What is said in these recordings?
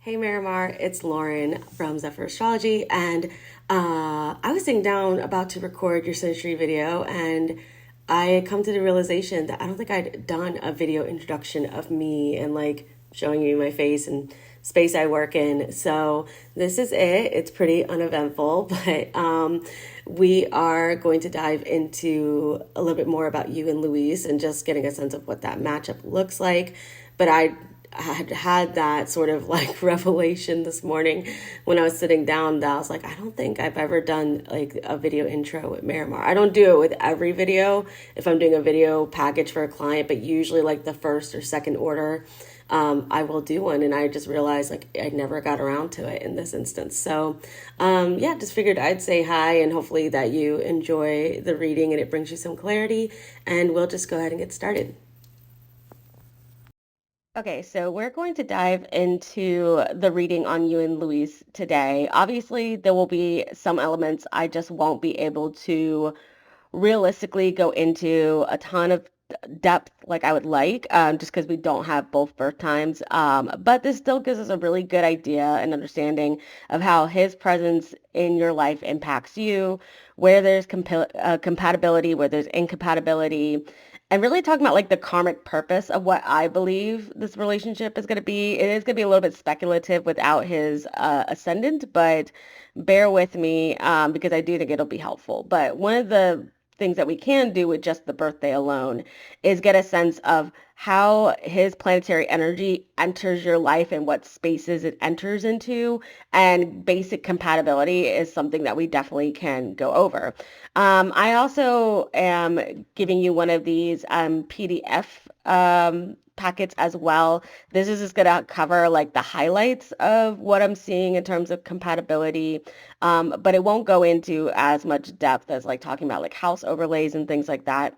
Hey Marimar, it's Lauren from Zephyr Astrology, and I was sitting down about to record your Synastry video, and I had come to the realization that I don't think I'd done a video introduction of me and like showing you my face and space I work in. So this is it. It's pretty uneventful, but we are going to dive into a little bit more about you and Luis and just getting a sense of what that matchup looks like. But I had that sort of like revelation this morning when I was sitting down that I was like, I don't think I've ever done like a video intro with Marimar. I don't do it with every video if I'm doing a video package for a client, but usually like the first or second order, I will do one. And I just realized like I never got around to it in this instance. So, yeah, just figured I'd say hi and hopefully that you enjoy the reading and it brings you some clarity. And we'll just go ahead and get started. Okay, so we're going to dive into the reading on you and Luis today. Obviously, there will be some elements I just won't be able to realistically go into a ton of depth like I would like, just because we don't have both birth times. But this still gives us a really good idea and understanding of how his presence in your life impacts you, where there's compatibility, where there's incompatibility, and really talking about like the karmic purpose of what I believe this relationship is going to be. It is going to be a little bit speculative without his ascendant, but bear with me because I do think it'll be helpful. But one of the things that we can do with just the birthday alone is get a sense of how his planetary energy enters your life and what spaces it enters into. And basic compatibility is something that we definitely can go over. I also am giving you one of these PDF packets as well. This is just going to cover like the highlights of what I'm seeing in terms of compatibility, but it won't go into as much depth as like talking about like house overlays and things like that,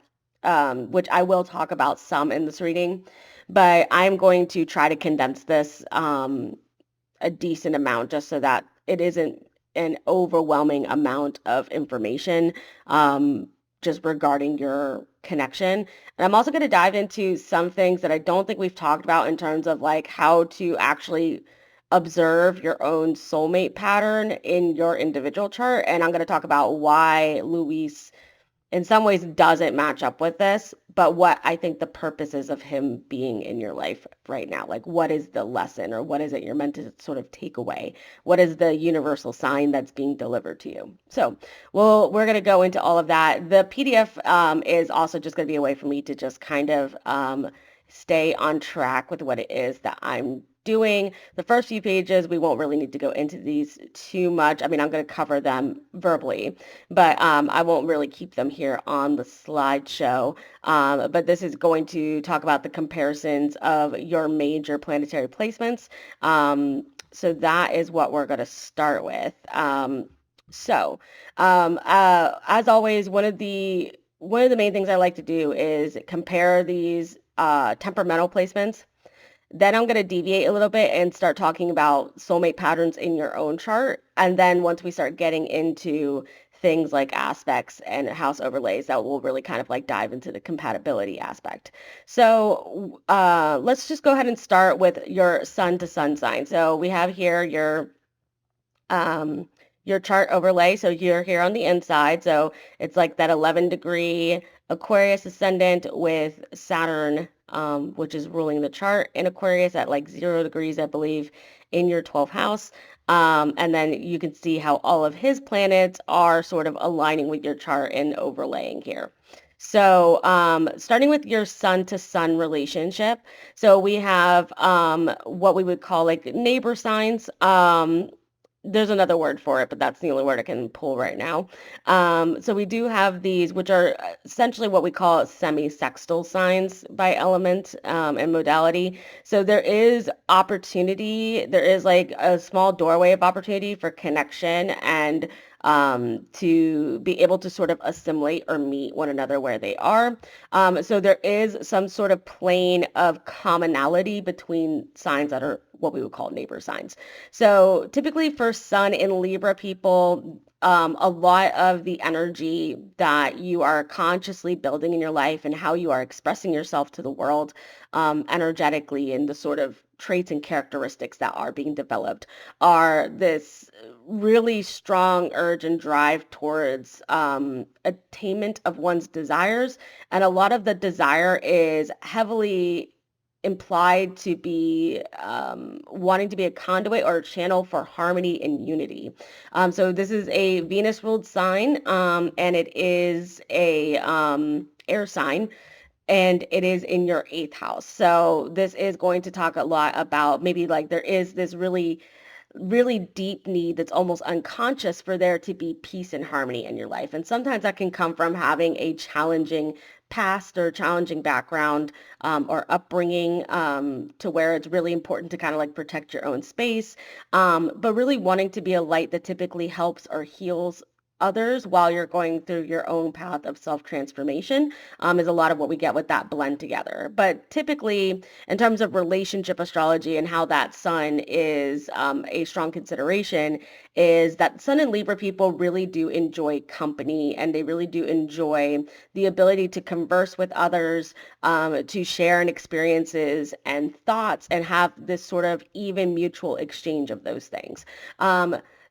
which I will talk about some in this reading, but I'm going to try to condense this a decent amount just so that it isn't an overwhelming amount of information just regarding your connection. And I'm also going to dive into some things that I don't think we've talked about in terms of like how to actually observe your own soulmate pattern in your individual chart. And I'm going to talk about why Luis in some ways doesn't match up with this, but what I think the purpose is of him being in your life right now. Like, what is the lesson or what is it you're meant to sort of take away? What is the universal sign that's being delivered to you? So, well, we're going to go into all of that. The PDF is also just going to be a way for me to just kind of stay on track with what it is that I'm doing. The first few pages, we won't really need to go into these too much. I mean, I'm going to cover them verbally, but I won't really keep them here on the slideshow. But this is going to talk about the comparisons of your major planetary placements. So that is what we're going to start with. As always, one of the main things I like to do is compare these temperamental placements. Then I'm going to deviate a little bit and start talking about soulmate patterns in your own chart. And then once we start getting into things like aspects and house overlays, that will really kind of like dive into the compatibility aspect. So let's just go ahead and start with your sun to sun sign. So we have here your chart overlay. So you're here on the inside. So it's like that 11-degree Aquarius ascendant with Saturn, which is ruling the chart in Aquarius at like 0 degrees, I believe, in your 12th house. And then you can see how all of his planets are sort of aligning with your chart and overlaying here. So starting with your sun to sun relationship. So we have what we would call like neighbor signs. There's another word for it, but that's the only word I can pull right now. So we do have these, which are essentially what we call semi-sextile signs by element and modality. So there is opportunity, there is like a small doorway of opportunity for connection and to be able to sort of assimilate or meet one another where they are. So there is some sort of plane of commonality between signs that are what we would call neighbor signs. So typically for Sun in Libra people, a lot of the energy that you are consciously building in your life and how you are expressing yourself to the world energetically, and the sort of traits and characteristics that are being developed are this really strong urge and drive towards attainment of one's desires. And a lot of the desire is heavily implied to be wanting to be a conduit or a channel for harmony and unity. So this is a Venus ruled sign, and it is a air sign, and it is in your eighth house. So this is going to talk a lot about maybe like there is this really deep need that's almost unconscious for there to be peace and harmony in your life. And sometimes that can come from having a challenging past or challenging background, or upbringing, to where it's really important to kind of like protect your own space, but really wanting to be a light that typically helps or heals others while you're going through your own path of self-transformation, is a lot of what we get with that blend together. But typically, in terms of relationship astrology and how that sun is a strong consideration, is that Sun and Libra people really do enjoy company, and they really do enjoy the ability to converse with others, to share in experiences and thoughts, and have this sort of even mutual exchange of those things.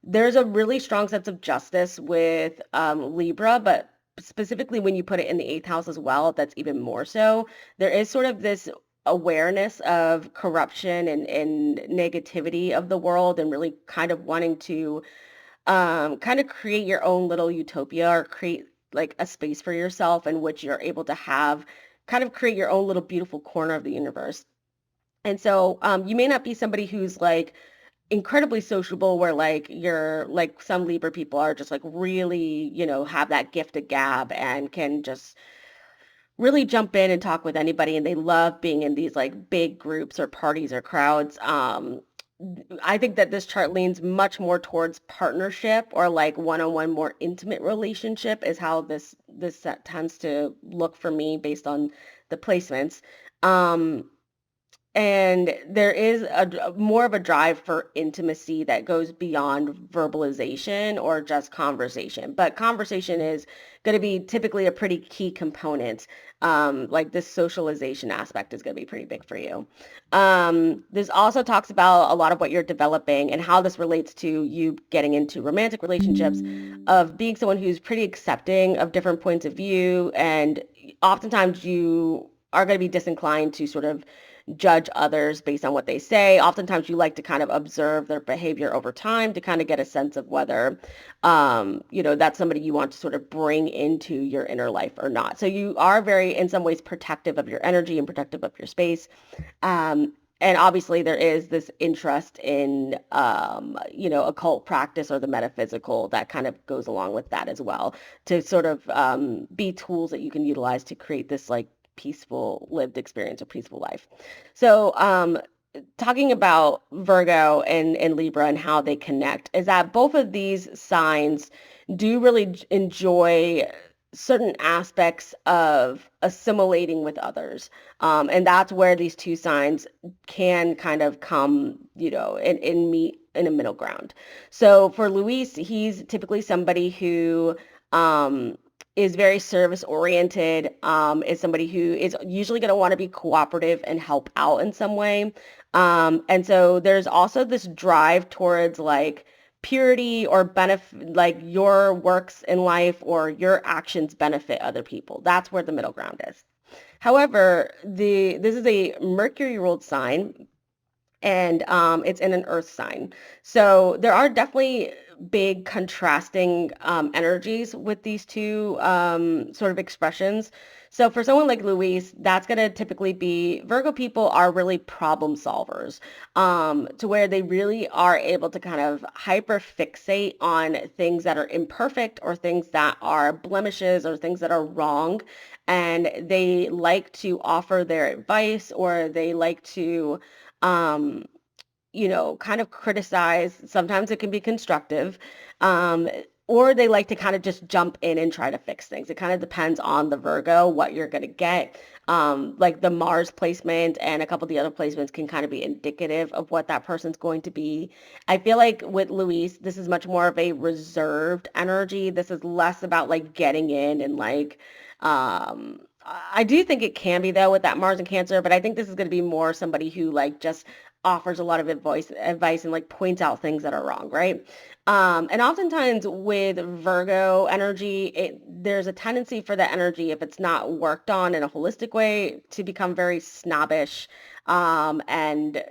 There's a really strong sense of justice with Libra, but specifically when you put it in the eighth house as well, that's even more so. There is sort of this awareness of corruption and negativity of the world, and really kind of wanting to kind of create your own little utopia, or create like a space for yourself in which you're able to have kind of create your own little beautiful corner of the universe. And so you may not be somebody who's like incredibly sociable, where like you're like some Libra people are just like really, have that gift of gab and can just really jump in and talk with anybody, and they love being in these like big groups or parties or crowds. I think that this chart leans much more towards partnership, or like one-on-one, more intimate relationship is how this set tends to look for me based on the placements. Um, and there is more of a drive for intimacy that goes beyond verbalization or just conversation. But conversation is going to be typically a pretty key component. Like this socialization aspect is going to be pretty big for you. This also talks about a lot of what you're developing and how this relates to you getting into romantic relationships, of being someone who's pretty accepting of different points of view. And oftentimes you are going to be disinclined to sort of judge others based on what they say. Oftentimes you like to kind of observe their behavior over time to kind of get a sense of whether, that's somebody you want to sort of bring into your inner life or not. So you are very, in some ways, protective of your energy and protective of your space. And obviously there is this interest in, occult practice or the metaphysical that kind of goes along with that as well, to sort of be tools that you can utilize to create this like peaceful lived experience or peaceful life. So talking about Virgo and Libra and how they connect, is that both of these signs do really enjoy certain aspects of assimilating with others. And that's where these two signs can kind of come, and meet in a middle ground. So for Luis, he's typically somebody who is very service oriented, is somebody who is usually going to want to be cooperative and help out in some way. And so there's also this drive towards like purity or benefit, like your works in life or your actions benefit other people. That's where the middle ground is. However, this is a Mercury ruled sign, and it's in an earth sign. So there are definitely big contrasting energies with these two sort of expressions. So for someone like Luis, that's going to typically be Virgo people are really problem solvers, to where they really are able to kind of hyper fixate on things that are imperfect, or things that are blemishes, or things that are wrong. And they like to offer their advice, or they like to um, kind of criticize. Sometimes it can be constructive, um, or they like to kind of just jump in and try to fix things. It kind of depends on the Virgo, what you're going to get. Like the Mars placement and a couple of the other placements can kind of be indicative of what that person's going to be. I feel like with Luis, this is much more of a reserved energy. This is less about like getting in and like, I do think it can be though with that Mars and Cancer, but I think this is going to be more somebody who like just offers a lot of advice and like points out things that are wrong, right? And oftentimes with Virgo energy, there's a tendency for that energy, if it's not worked on in a holistic way, to become very snobbish, and,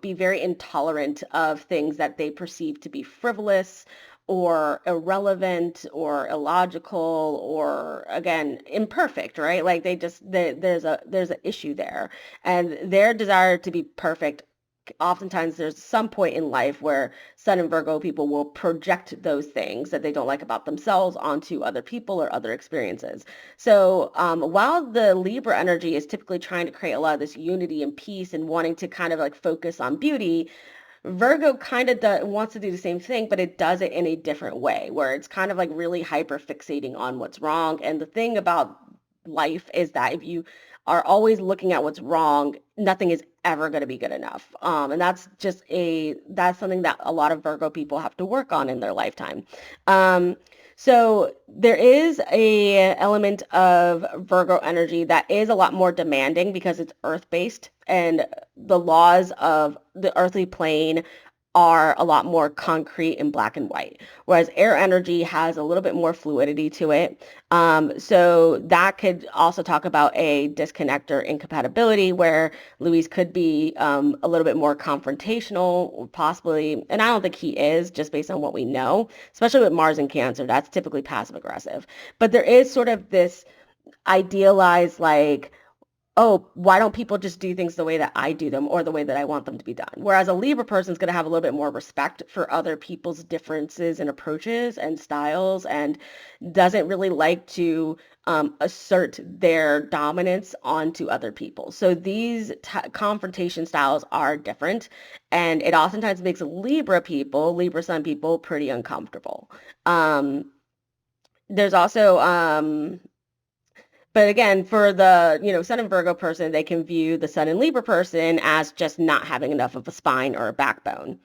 be very intolerant of things that they perceive to be frivolous or irrelevant or illogical or again imperfect, right? Like there's an issue there, and their desire to be perfect, oftentimes there's some point in life where Sun and Virgo people will project those things that they don't like about themselves onto other people or other experiences. So while the Libra energy is typically trying to create a lot of this unity and peace and wanting to kind of like focus on beauty, Virgo kind of wants to do the same thing, but it does it in a different way, where it's kind of like really hyper fixating on what's wrong. And the thing about life is that if you are always looking at what's wrong, nothing is ever going to be good enough. And that's something that a lot of Virgo people have to work on in their lifetime. Um, so there is a element of Virgo energy that is a lot more demanding because it's earth-based, and the laws of the earthly plane are a lot more concrete and black and white, whereas air energy has a little bit more fluidity to it. So that could also talk about a disconnect or incompatibility where Luis could be a little bit more confrontational, possibly, and I don't think he is, just based on what we know, especially with Mars and Cancer. That's typically passive aggressive. But there is sort of this idealized, like, oh, why don't people just do things the way that I do them or the way that I want them to be done? Whereas a Libra person is going to have a little bit more respect for other people's differences and approaches and styles, and doesn't really like to assert their dominance onto other people. So these confrontation styles are different, and it oftentimes makes Libra Sun people pretty uncomfortable. Um, there's also but again, for the, Sun and Virgo person, they can view the Sun and Libra person as just not having enough of a spine or a backbone.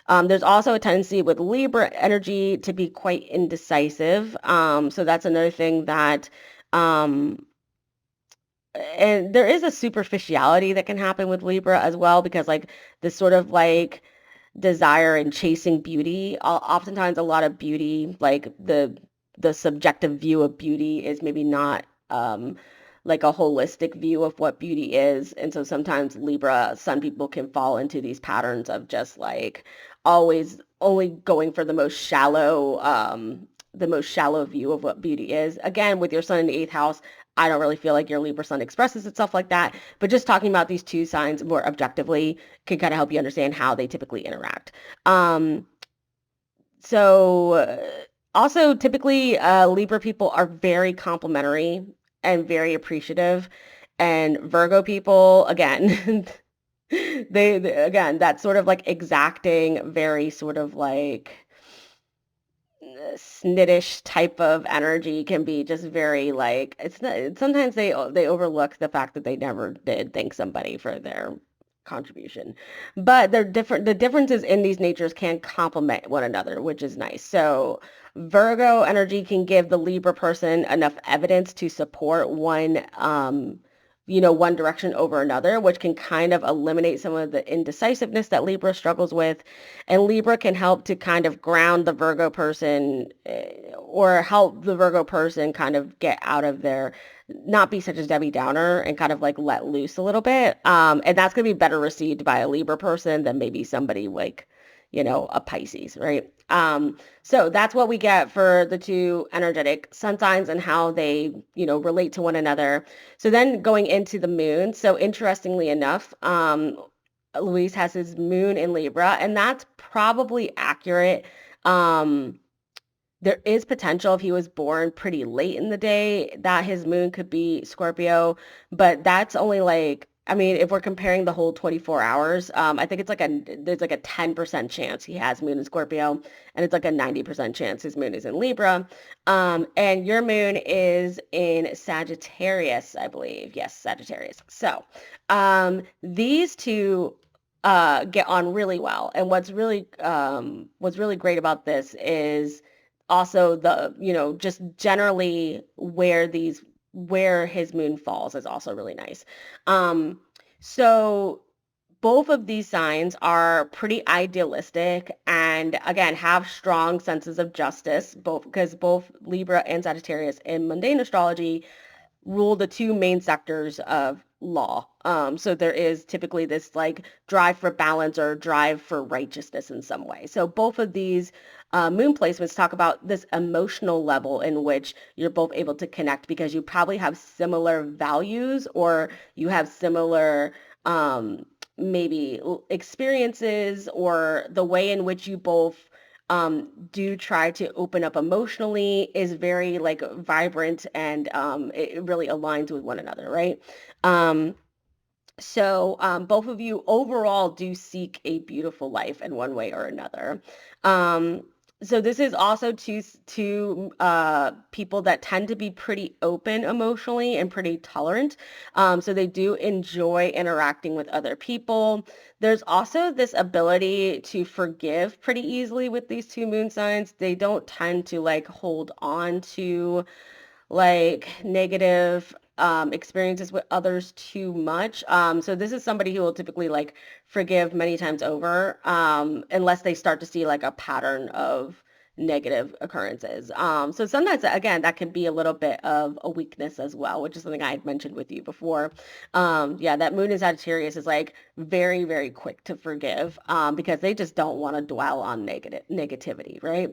There's also a tendency with Libra energy to be quite indecisive. So that's another thing that, um, and there is a superficiality that can happen with Libra as well, because like this sort of like desire and chasing beauty, oftentimes a lot of beauty, like the subjective view of beauty is maybe not like a holistic view of what beauty is. And so sometimes Libra Sun people can fall into these patterns of just like always only going for the most shallow view of what beauty is. Again, with your Sun in the eighth house, I don't really feel like your Libra Sun expresses itself like that, but just talking about these two signs more objectively can kind of help you understand how they typically interact. Um, so also typically Libra people are very complimentary and very appreciative, and Virgo people, again, they again, that sort of like exacting, very sort of like snittish type of energy can be just very like, it's not, sometimes they overlook the fact that they never did thank somebody for their contribution. But they're different. The differences in these natures can complement one another, which is nice. So Virgo energy can give the Libra person enough evidence to support one direction over another, which can kind of eliminate some of the indecisiveness that Libra struggles with. And Libra can help to kind of ground the Virgo person, or help the Virgo person kind of get out of their, not be such a Debbie Downer and kind of like let loose a little bit. And that's going to be better received by a Libra person than maybe somebody like, a Pisces, right? So that's what we get for the two energetic sun signs and how they, relate to one another. So then going into the moon. So interestingly enough, Luis has his moon in Libra, and that's probably accurate. Um, there is potential if he was born pretty late in the day that his moon could be Scorpio, but that's only like I mean, if we're comparing the whole 24 hours, I think there's like a 10% chance he has moon in Scorpio, and it's like a 90% chance his moon is in Libra. And your moon is in Sagittarius, I believe. Yes, Sagittarius. So, these two get on really well. And what's really great about this is also just generally where his moon falls is also really nice. Um, so both of these signs are pretty idealistic and again have strong senses of justice, both because both Libra and Sagittarius in mundane astrology rule the two main sectors of law. So there is typically this like drive for balance or drive for righteousness in some way. So both of these moon placements talk about this emotional level in which you're both able to connect because you probably have similar values or you have similar maybe experiences or the way in which you both do try to open up emotionally is very like vibrant and it really aligns with one another, right? Um, both of you overall do seek a beautiful life in one way or another. Um, so this is also two people that tend to be pretty open emotionally and pretty tolerant. So they do enjoy interacting with other people. There's also this ability to forgive pretty easily with these two moon signs. They don't tend to like hold on to like negative experiences with others too much. So this is somebody who will typically like forgive many times over, unless they start to see like a pattern of negative occurrences. So sometimes again that can be a little bit of a weakness as well, which is something I had mentioned with you before. Yeah, that moon in Sagittarius is like very, very quick to forgive, because they just don't want to dwell on negativity, right?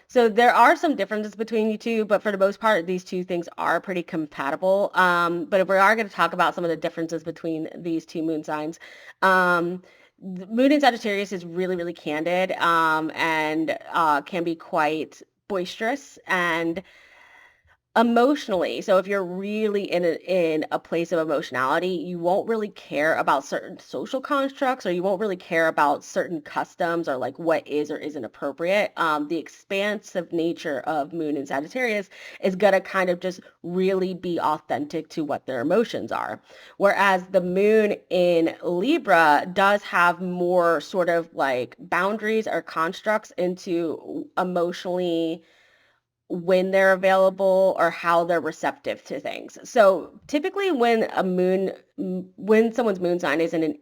So there are some differences between you two, but for the most part, these two things are pretty compatible. But if we are going to talk about some of the differences between these two moon signs, the moon in Sagittarius is really, really candid, and can be quite boisterous and emotionally. So if you're really in a place of emotionality, you won't really care about certain social constructs, or you won't really care about certain customs or like what is or isn't appropriate. The expansive nature of Moon in Sagittarius is gonna kind of just really be authentic to what their emotions are. Whereas the Moon in Libra does have more sort of like boundaries or constructs into emotionally when they're available or how they're receptive to things. So typically when someone's moon sign is in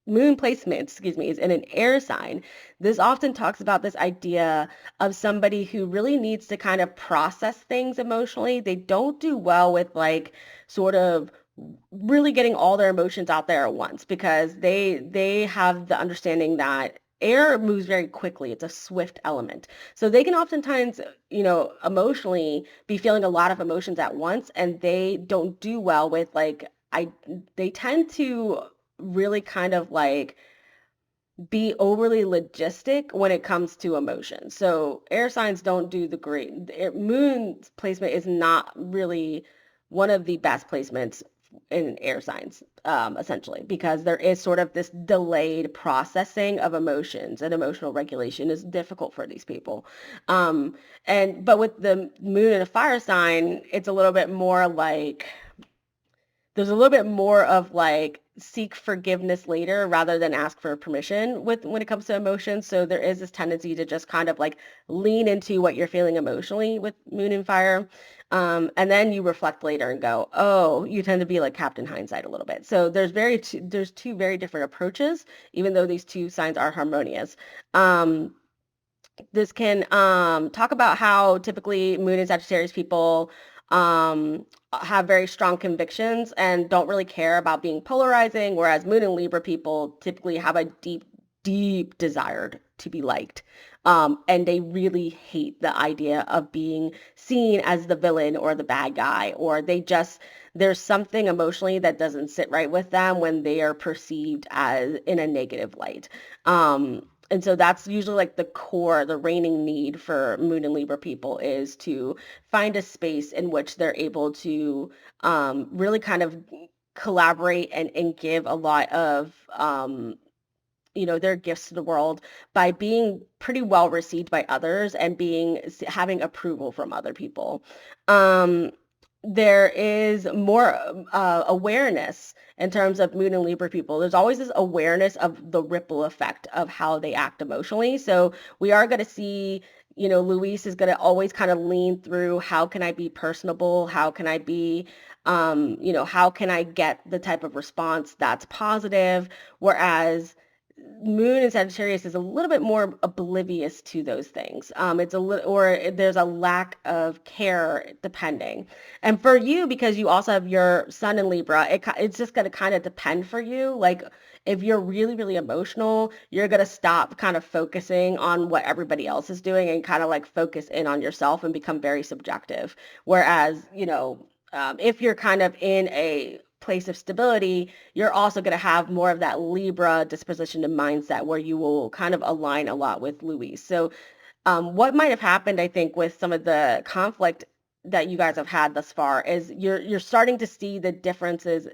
moon placement, excuse me, is in an air sign, this often talks about this idea of somebody who really needs to kind of process things emotionally. They don't do well with like sort of really getting all their emotions out there at once because they have the understanding that air moves very quickly. It's a swift element. So they can oftentimes, emotionally be feeling a lot of emotions at once and they don't do well with they tend to really kind of like be overly logistic when it comes to emotion. So air signs don't do the great. Moon placement is not really one of the best placements in air signs, essentially, because there is sort of this delayed processing of emotions and emotional regulation is difficult for these people. But with the moon in a fire sign, it's a little bit more like there's a little bit more of like seek forgiveness later rather than ask for permission with when it comes to emotions. So there is this tendency to just kind of like lean into what you're feeling emotionally with moon and fire. And then you reflect later and go, oh, you tend to be like Captain Hindsight a little bit. So there's two very different approaches, even though these two signs are harmonious. This can talk about how typically Moon and Sagittarius people have very strong convictions and don't really care about being polarizing, whereas Moon and Libra people typically have a deep, deep desire to be liked. And they really hate the idea of being seen as the villain or the bad guy, or there's something emotionally that doesn't sit right with them when they are perceived as in a negative light. And so that's usually like the reigning need for Moon and Libra people is to find a space in which they're able to really kind of collaborate and give a lot of their gifts to the world by being pretty well received by others and having approval from other people. Um, there is more awareness in terms of Moon and Libra people. There's always this awareness of the ripple effect of how they act emotionally. So we are going to see, Luis is going to always kind of lean through how can I be personable? How can I be, how can I get the type of response that's positive? Whereas Moon in Sagittarius is a little bit more oblivious to those things. It's a little, or there's a lack of care depending. And for you, because you also have your Sun in Libra, it's just going to kind of depend for you. Like if you're really, really emotional, you're going to stop kind of focusing on what everybody else is doing and kind of like focus in on yourself and become very subjective. Whereas, if you're kind of in a place of stability, you're also going to have more of that Libra disposition and mindset where you will kind of align a lot with Luis. So, what might have happened, I think, with some of the conflict that you guys have had thus far is you're starting to see the differences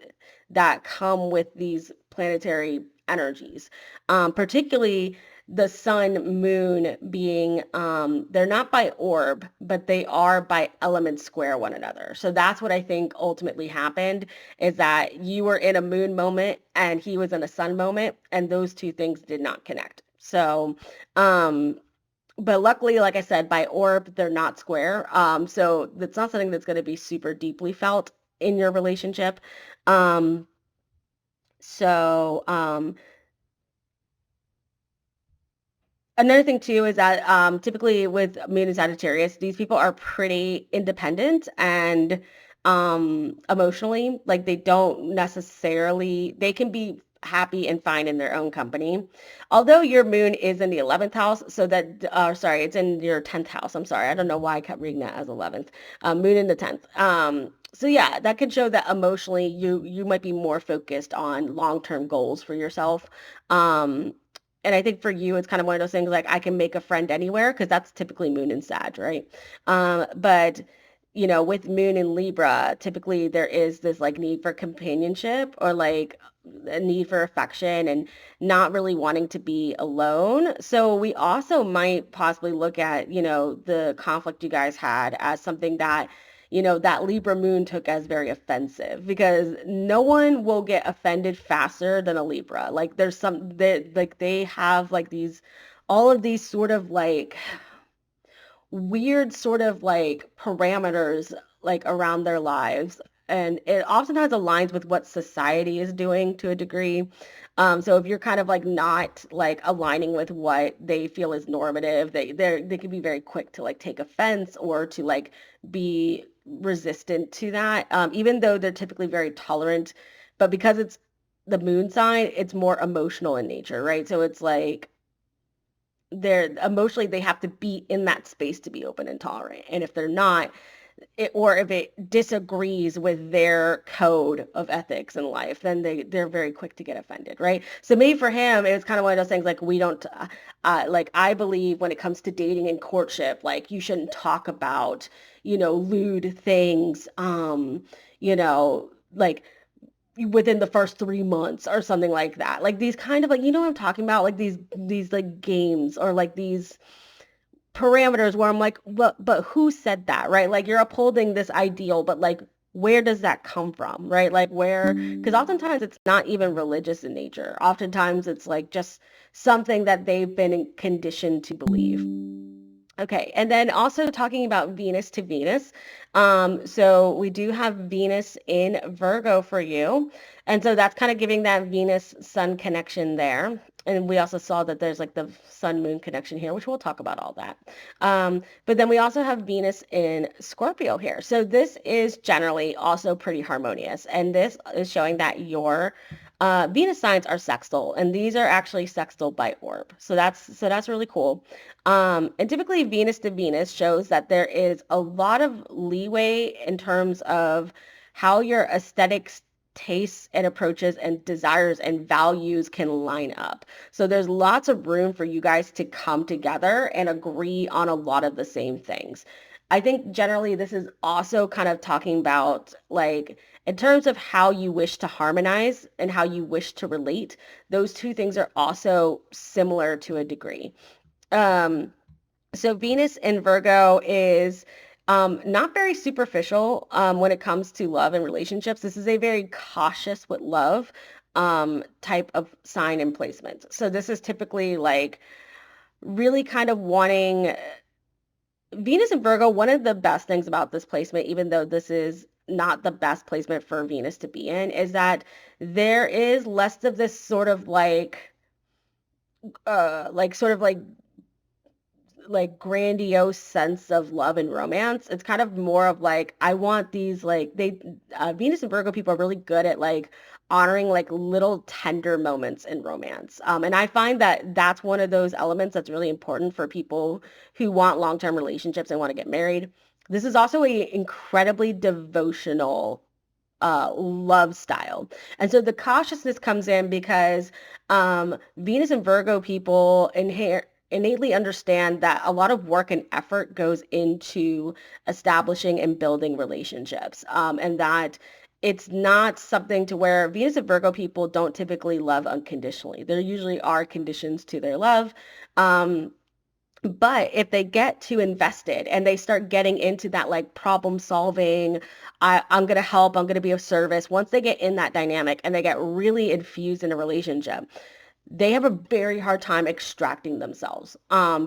that come with these planetary energies, particularly the sun moon being they're not by orb, but they are by element square one another. So that's what I think ultimately happened, is that you were in a moon moment and he was in a sun moment, and those two things did not connect. So but luckily, like I said, by orb, they're not square. So it's not something that's going to be super deeply felt in your relationship. Um, so Another thing too is that typically with Moon and Sagittarius, these people are pretty independent and emotionally, like they don't necessarily, they can be happy and fine in their own company. Although your moon is in the 11th house, so that, sorry, it's in your 10th house. I'm sorry. I don't know why I kept reading that as 11th. Moon in the 10th. So yeah, that could show that emotionally you might be more focused on long-term goals for yourself. Um, and I think for you, it's kind of one of those things like I can make a friend anywhere because that's typically Moon and Sag, right? But with Moon in Libra, typically there is this like need for companionship or like a need for affection and not really wanting to be alone. So we also might possibly look at, the conflict you guys had as something that that Libra moon took as very offensive because no one will get offended faster than a Libra. Like there's some that like they have like these all of these sort of like weird sort of like parameters like around their lives. And it oftentimes aligns with what society is doing to a degree. So if you're kind of like not like aligning with what they feel is normative, they can be very quick to like take offense or to like be resistant to that. Even though they're typically very tolerant, but because it's the moon sign, it's more emotional in nature, right? So it's like they're emotionally they have to be in that space to be open and tolerant. And if they're not, or if it disagrees with their code of ethics in life, then they're very quick to get offended, right? So maybe for him, it was kind of one of those things like we don't like I believe when it comes to dating and courtship, like you shouldn't talk about, lewd things, like within the first 3 months or something like that. Like these kind of like, what I'm talking about? Like these like games or like these parameters where I'm like, but who said that, right? Like you're upholding this ideal, but like where does that come from, right? Like where, because oftentimes it's not even religious in nature. Oftentimes it's like just something that they've been conditioned to believe. Okay, and then also talking about Venus to Venus. So we do have Venus in Virgo for you. And so that's kind of giving that Venus Sun connection there. And we also saw that there's like the Sun Moon connection here, which we'll talk about all that. But then we also have Venus in Scorpio here. So this is generally also pretty harmonious. And this is showing that your Venus signs are sextile, and these are actually sextile by orb. So that's really cool. And typically Venus to Venus shows that there is a lot of leeway in terms of how your aesthetics, tastes and approaches and desires and values can line up. So there's lots of room for you guys to come together and agree on a lot of the same things. I think generally this is also kind of talking about like in terms of how you wish to harmonize and how you wish to relate, those two things are also similar to a degree. Um, so Venus in Virgo is not very superficial when it comes to love and relationships. This is a very cautious with love type of sign and placement. So this is typically like really kind of wanting Venus and Virgo. One of the best things about this placement, even though this is not the best placement for Venus to be in, is that there is less of this sort of like sort of like grandiose sense of love and romance. It's kind of more of like I want these like they Venus and Virgo people are really good at like honoring like little tender moments in romance. And I find that that's one of those elements that's really important for people who want long-term relationships and want to get married. This is also a incredibly devotional love style. And so the cautiousness comes in because Venus and Virgo people innately understand that a lot of work and effort goes into establishing and building relationships. And that it's not something to where Venus and Virgo people don't typically love unconditionally. There usually are conditions to their love. But if they get too invested and they start getting into that like problem solving, I'm gonna help, I'm gonna be of service. Once they get in that dynamic and they get really infused in a relationship, they have a very hard time extracting themselves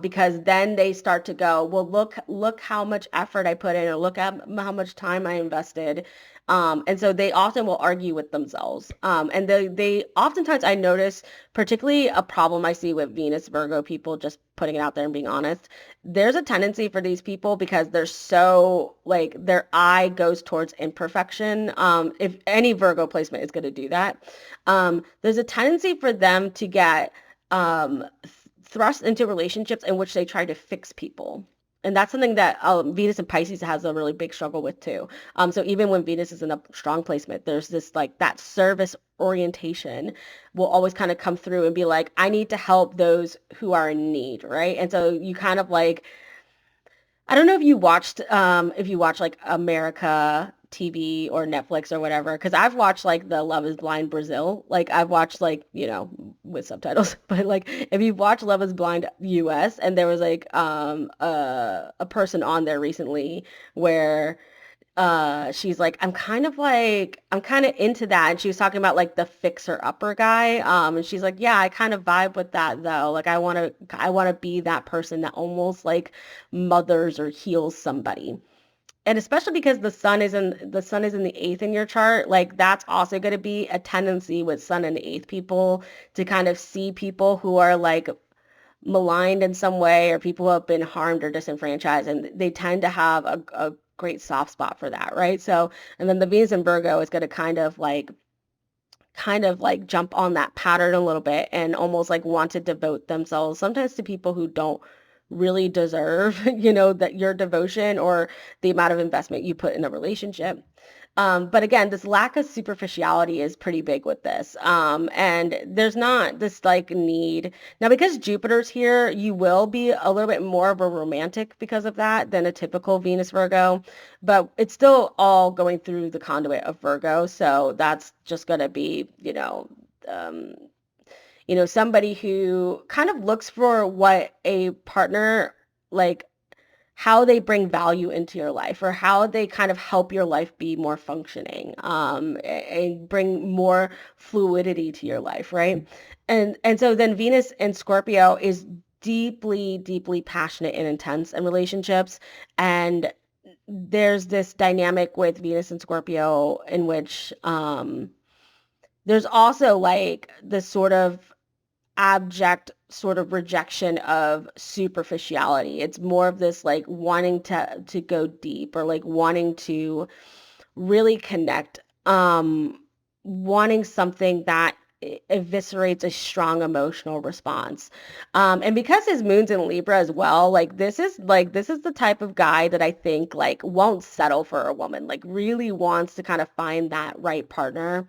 because then they start to go, well, look how much effort I put in, or look at how much time I invested. And so they often will argue with themselves. And they oftentimes I notice, particularly a problem I see with Venus Virgo people, just putting it out there and being honest, there's a tendency for these people because they're so like their eye goes towards imperfection. If any Virgo placement is going to do that, there's a tendency for them to get thrust into relationships in which they try to fix people. And that's something that Venus and Pisces has a really big struggle with too. So even when Venus is in a strong placement, there's this like that service orientation will always kind of come through and be like, I need to help those who are in need, right? And so you kind of like I don't know if you watch like America TV or Netflix or whatever, because I've watched like the Love is Blind Brazil. Like I've watched like, with subtitles, but like if you've watched Love is Blind US and there was like a person on there recently where she's like I'm kind of into that, and she was talking about like the fixer upper guy, and she's like, yeah, I kind of vibe with that though. Like I want to be that person that almost like mothers or heals somebody. And especially because the sun is in the eighth in your chart, like that's also going to be a tendency with sun in the eighth people to kind of see people who are like maligned in some way or people who have been harmed or disenfranchised, and they tend to have a great soft spot for that, right? So, and then the Venus in Virgo is going to kind of like jump on that pattern a little bit and almost like want to devote themselves sometimes to people who don't really deserve, that your devotion or the amount of investment you put in a relationship. But again, this lack of superficiality is pretty big with this. And there's not this like need. Now, because Jupiter's here, you will be a little bit more of a romantic because of that than a typical Venus Virgo, but it's still all going through the conduit of Virgo. So that's just going to be, um, somebody who kind of looks for what a partner like how they bring value into your life or how they kind of help your life be more functioning and bring more fluidity to your life, right? And so then Venus in Scorpio is deeply, deeply passionate and intense in relationships. And there's this dynamic with Venus and Scorpio in which there's also like this sort of abject sort of rejection of superficiality. It's more of this like wanting to go deep or like wanting to really connect, wanting something that eviscerates a strong emotional response. And because his moon's in Libra as well, like this is the type of guy that I think like won't settle for a woman, like really wants to kind of find that right partner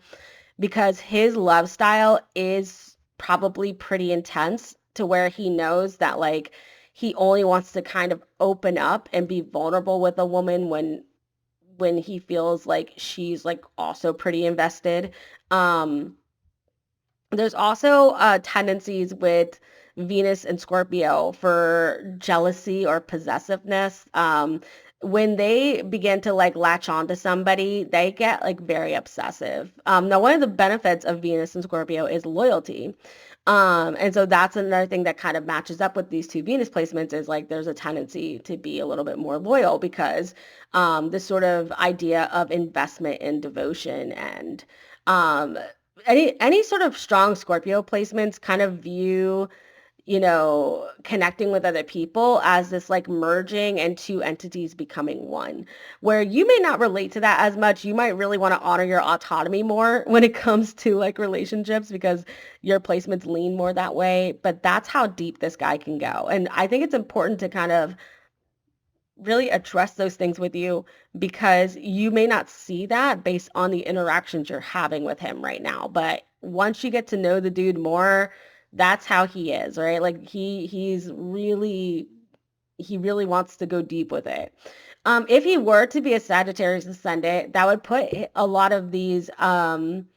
because his love style is probably pretty intense to where he knows that like he only wants to kind of open up and be vulnerable with a woman when he feels like she's like also pretty invested. Um, there's also tendencies with Venus and Scorpio for jealousy or possessiveness. When they begin to like latch onto somebody, they get like very obsessive. Now, one of the benefits of Venus and Scorpio is loyalty. And so that's another thing that kind of matches up with these two Venus placements is like there's a tendency to be a little bit more loyal because this sort of idea of investment and devotion and um, any sort of strong Scorpio placements kind of view, connecting with other people as this like merging and two entities becoming one, where you may not relate to that as much. You might really want to honor your autonomy more when it comes to like relationships because your placements lean more that way. But that's how deep this guy can go. And I think it's important to kind of really address those things with you because you may not see that based on the interactions you're having with him right now. But once you get to know the dude more, that's how he is, right? Like he really wants to go deep with it. If he were to be a Sagittarius ascendant, that would put a lot of these Scorpio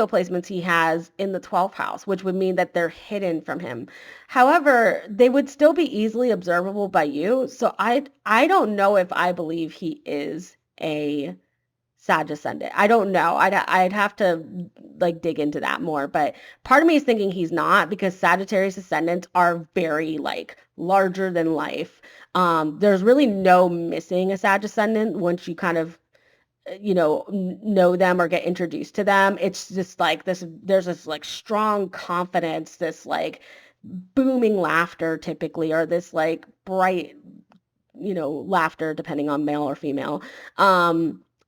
placements he has in the 12th house, which would mean that they're hidden from him. However, they would still be easily observable by you. So I don't know if I believe he is a Sag ascendant. I don't know. I'd have to like dig into that more. But part of me is thinking he's not because Sagittarius ascendants are very like larger than life. There's really no missing a Sag ascendant once you kind of know them or get introduced to them. It's just like there's this like strong confidence, this like booming laughter typically, or this like bright, laughter depending on male or female.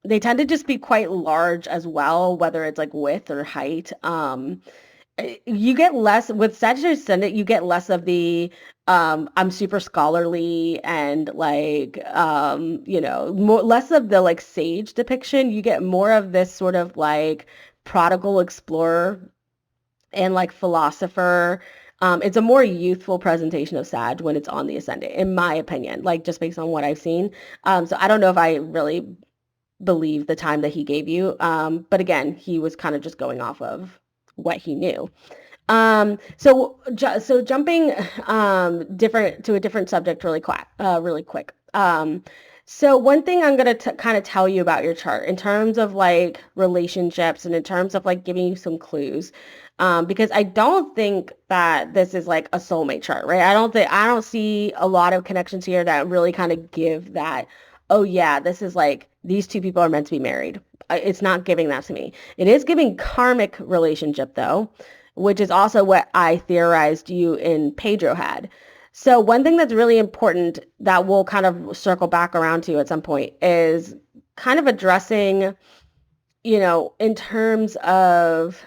They tend to just be quite large as well, whether it's like width or height. You get less with Sagittarius Ascendant, you get less of the I'm super scholarly and like more less of the like sage depiction. You get more of this sort of like prodigal explorer and like philosopher. It's a more youthful presentation of Sag when it's on the ascendant, in my opinion, like just based on what I've seen. So I don't know if I really believe the time that he gave you. But again, he was kind of just going off of what he knew. So jumping different to a different subject really quick. So one thing I'm gonna kind of tell you about your chart in terms of like relationships and in terms of like giving you some clues. Because I don't think that this is like a soulmate chart, right? I don't see a lot of connections here that really kind of give that, oh yeah, this is like these two people are meant to be married. It's not giving that to me. It is giving karmic relationship though, which is also what I theorized you and Pedro had. So one thing that's really important that we'll kind of circle back around to at some point is kind of addressing, in terms of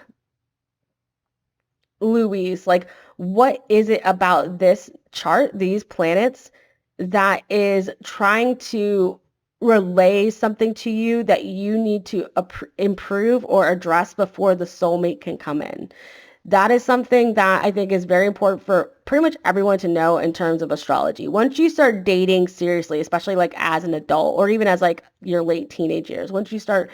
Louise, like what is it about this chart, these planets, that is trying to relay something to you that you need to improve or address before the soulmate can come in? That is something that I think is very important for pretty much everyone to know in terms of astrology. Once you start dating seriously, especially like as an adult or even as like your late teenage years, once you start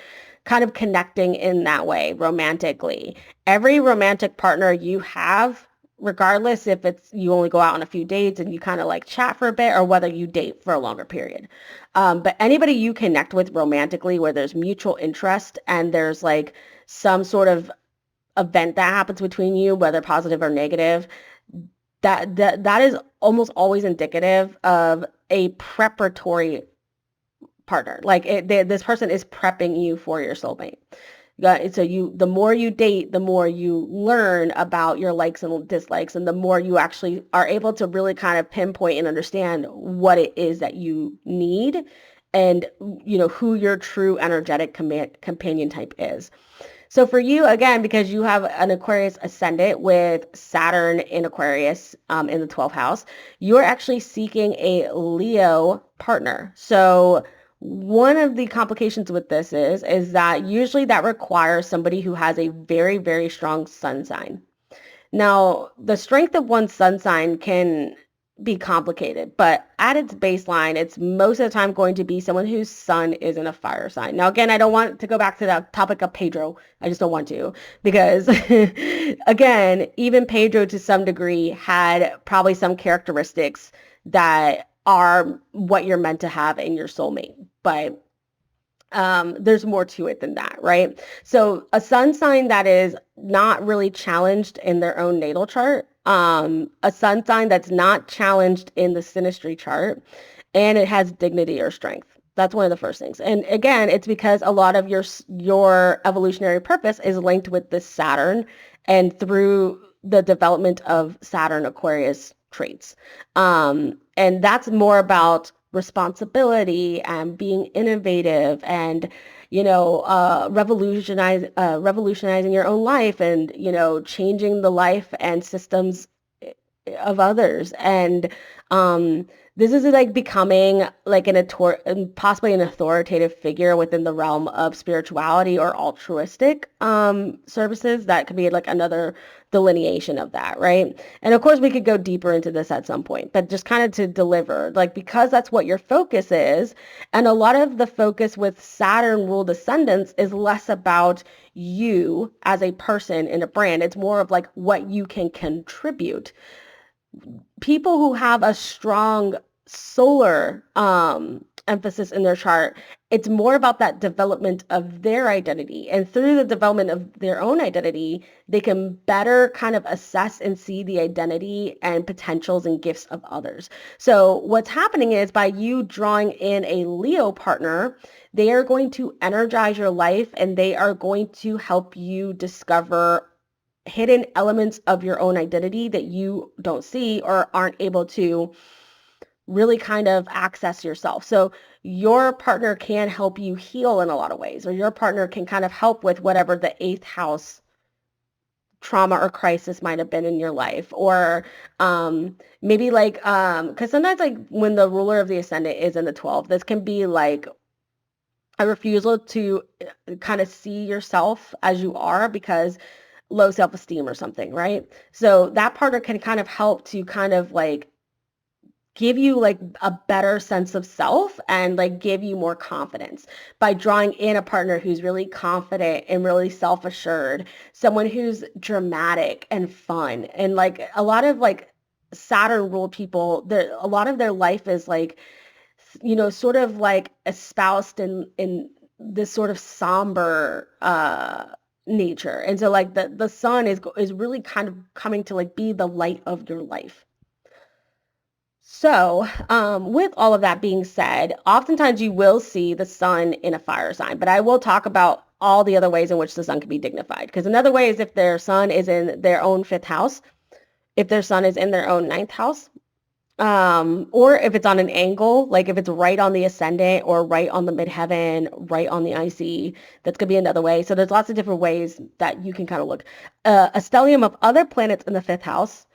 kind of connecting in that way romantically, every romantic partner you have, regardless if it's you only go out on a few dates and you kind of like chat for a bit or whether you date for a longer period. But anybody you connect with romantically where there's mutual interest and there's like some sort of event that happens between you, whether positive or negative, that is almost always indicative of a preparatory partner. Like this person is prepping you for your soulmate. So the more you date, the more you learn about your likes and dislikes, and the more you actually are able to really kind of pinpoint and understand what it is that you need, and who your true energetic companion type is. So for you, again, because you have an Aquarius ascendant with Saturn in Aquarius in the 12th house, you're actually seeking a Leo partner. So one of the complications with this is that usually that requires somebody who has a very, very strong sun sign. Now, the strength of one's sun sign can be complicated, but at its baseline, it's most of the time going to be someone whose sun is in a fire sign. Now, again, I don't want to go back to that topic of Pedro. I just don't want to because, again, even Pedro to some degree had probably some characteristics that are what you're meant to have in your soulmate. But there's more to it than that, right? So a sun sign that is not really challenged in their own natal chart, a sun sign that's not challenged in the synastry chart, and it has dignity or strength. That's one of the first things. And again, it's because a lot of your evolutionary purpose is linked with this Saturn and through the development of Saturn Aquarius traits. And that's more about responsibility and being innovative and revolutionizing your own life and changing the life and systems of others. And this is like becoming like possibly an authoritative figure within the realm of spirituality or altruistic services. That could be like another delineation of that, right? And of course, we could go deeper into this at some point, but just kind of to deliver, like, because that's what your focus is. And a lot of the focus with Saturn ruled ascendants is less about you as a person in a brand. It's more of like what you can contribute. People who have a strong solar emphasis in their chart, it's more about that development of their identity. And through the development of their own identity, they can better kind of assess and see the identity and potentials and gifts of others. So what's happening is by you drawing in a Leo partner, they are going to energize your life and they are going to help you discover hidden elements of your own identity that you don't see or aren't able to really kind of access yourself. So your partner can help you heal in a lot of ways, or your partner can kind of help with whatever the 8th house trauma or crisis might have been in your life, or maybe like because sometimes like when the ruler of the ascendant is in the 12th, this can be like a refusal to kind of see yourself as you are because low self-esteem or something, right? So that partner can kind of help to kind of like give you like a better sense of self and like give you more confidence by drawing in a partner who's really confident and really self-assured, someone who's dramatic and fun. And like a lot of like Saturn ruled people, a lot of their life is like, sort of like espoused in this sort of somber nature. And so like the sun is really kind of coming to like be the light of your life. So, with all of that being said, oftentimes you will see the sun in a fire sign, but I will talk about all the other ways in which the sun can be dignified. Because another way is if their sun is in their own 5th house, if their sun is in their own 9th house, or if it's on an angle, like if it's right on the ascendant or right on the midheaven, right on the IC, that's going to be another way. So there's lots of different ways that you can kind of look. A stellium of other planets in the 5th house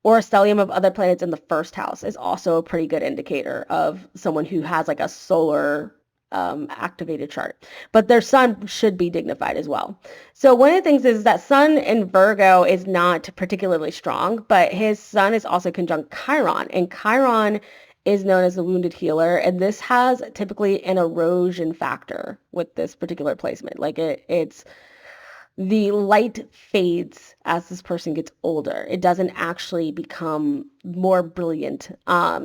or a stellium of other planets in the 1st house is also a pretty good indicator of someone who has like a solar activated chart, but their sun should be dignified as well. So one of the things is that sun in Virgo is not particularly strong, but his sun is also conjunct Chiron, and Chiron is known as the wounded healer, and this has typically an erosion factor with this particular placement. Like it's the light fades as this person gets older. It doesn't actually become more brilliant.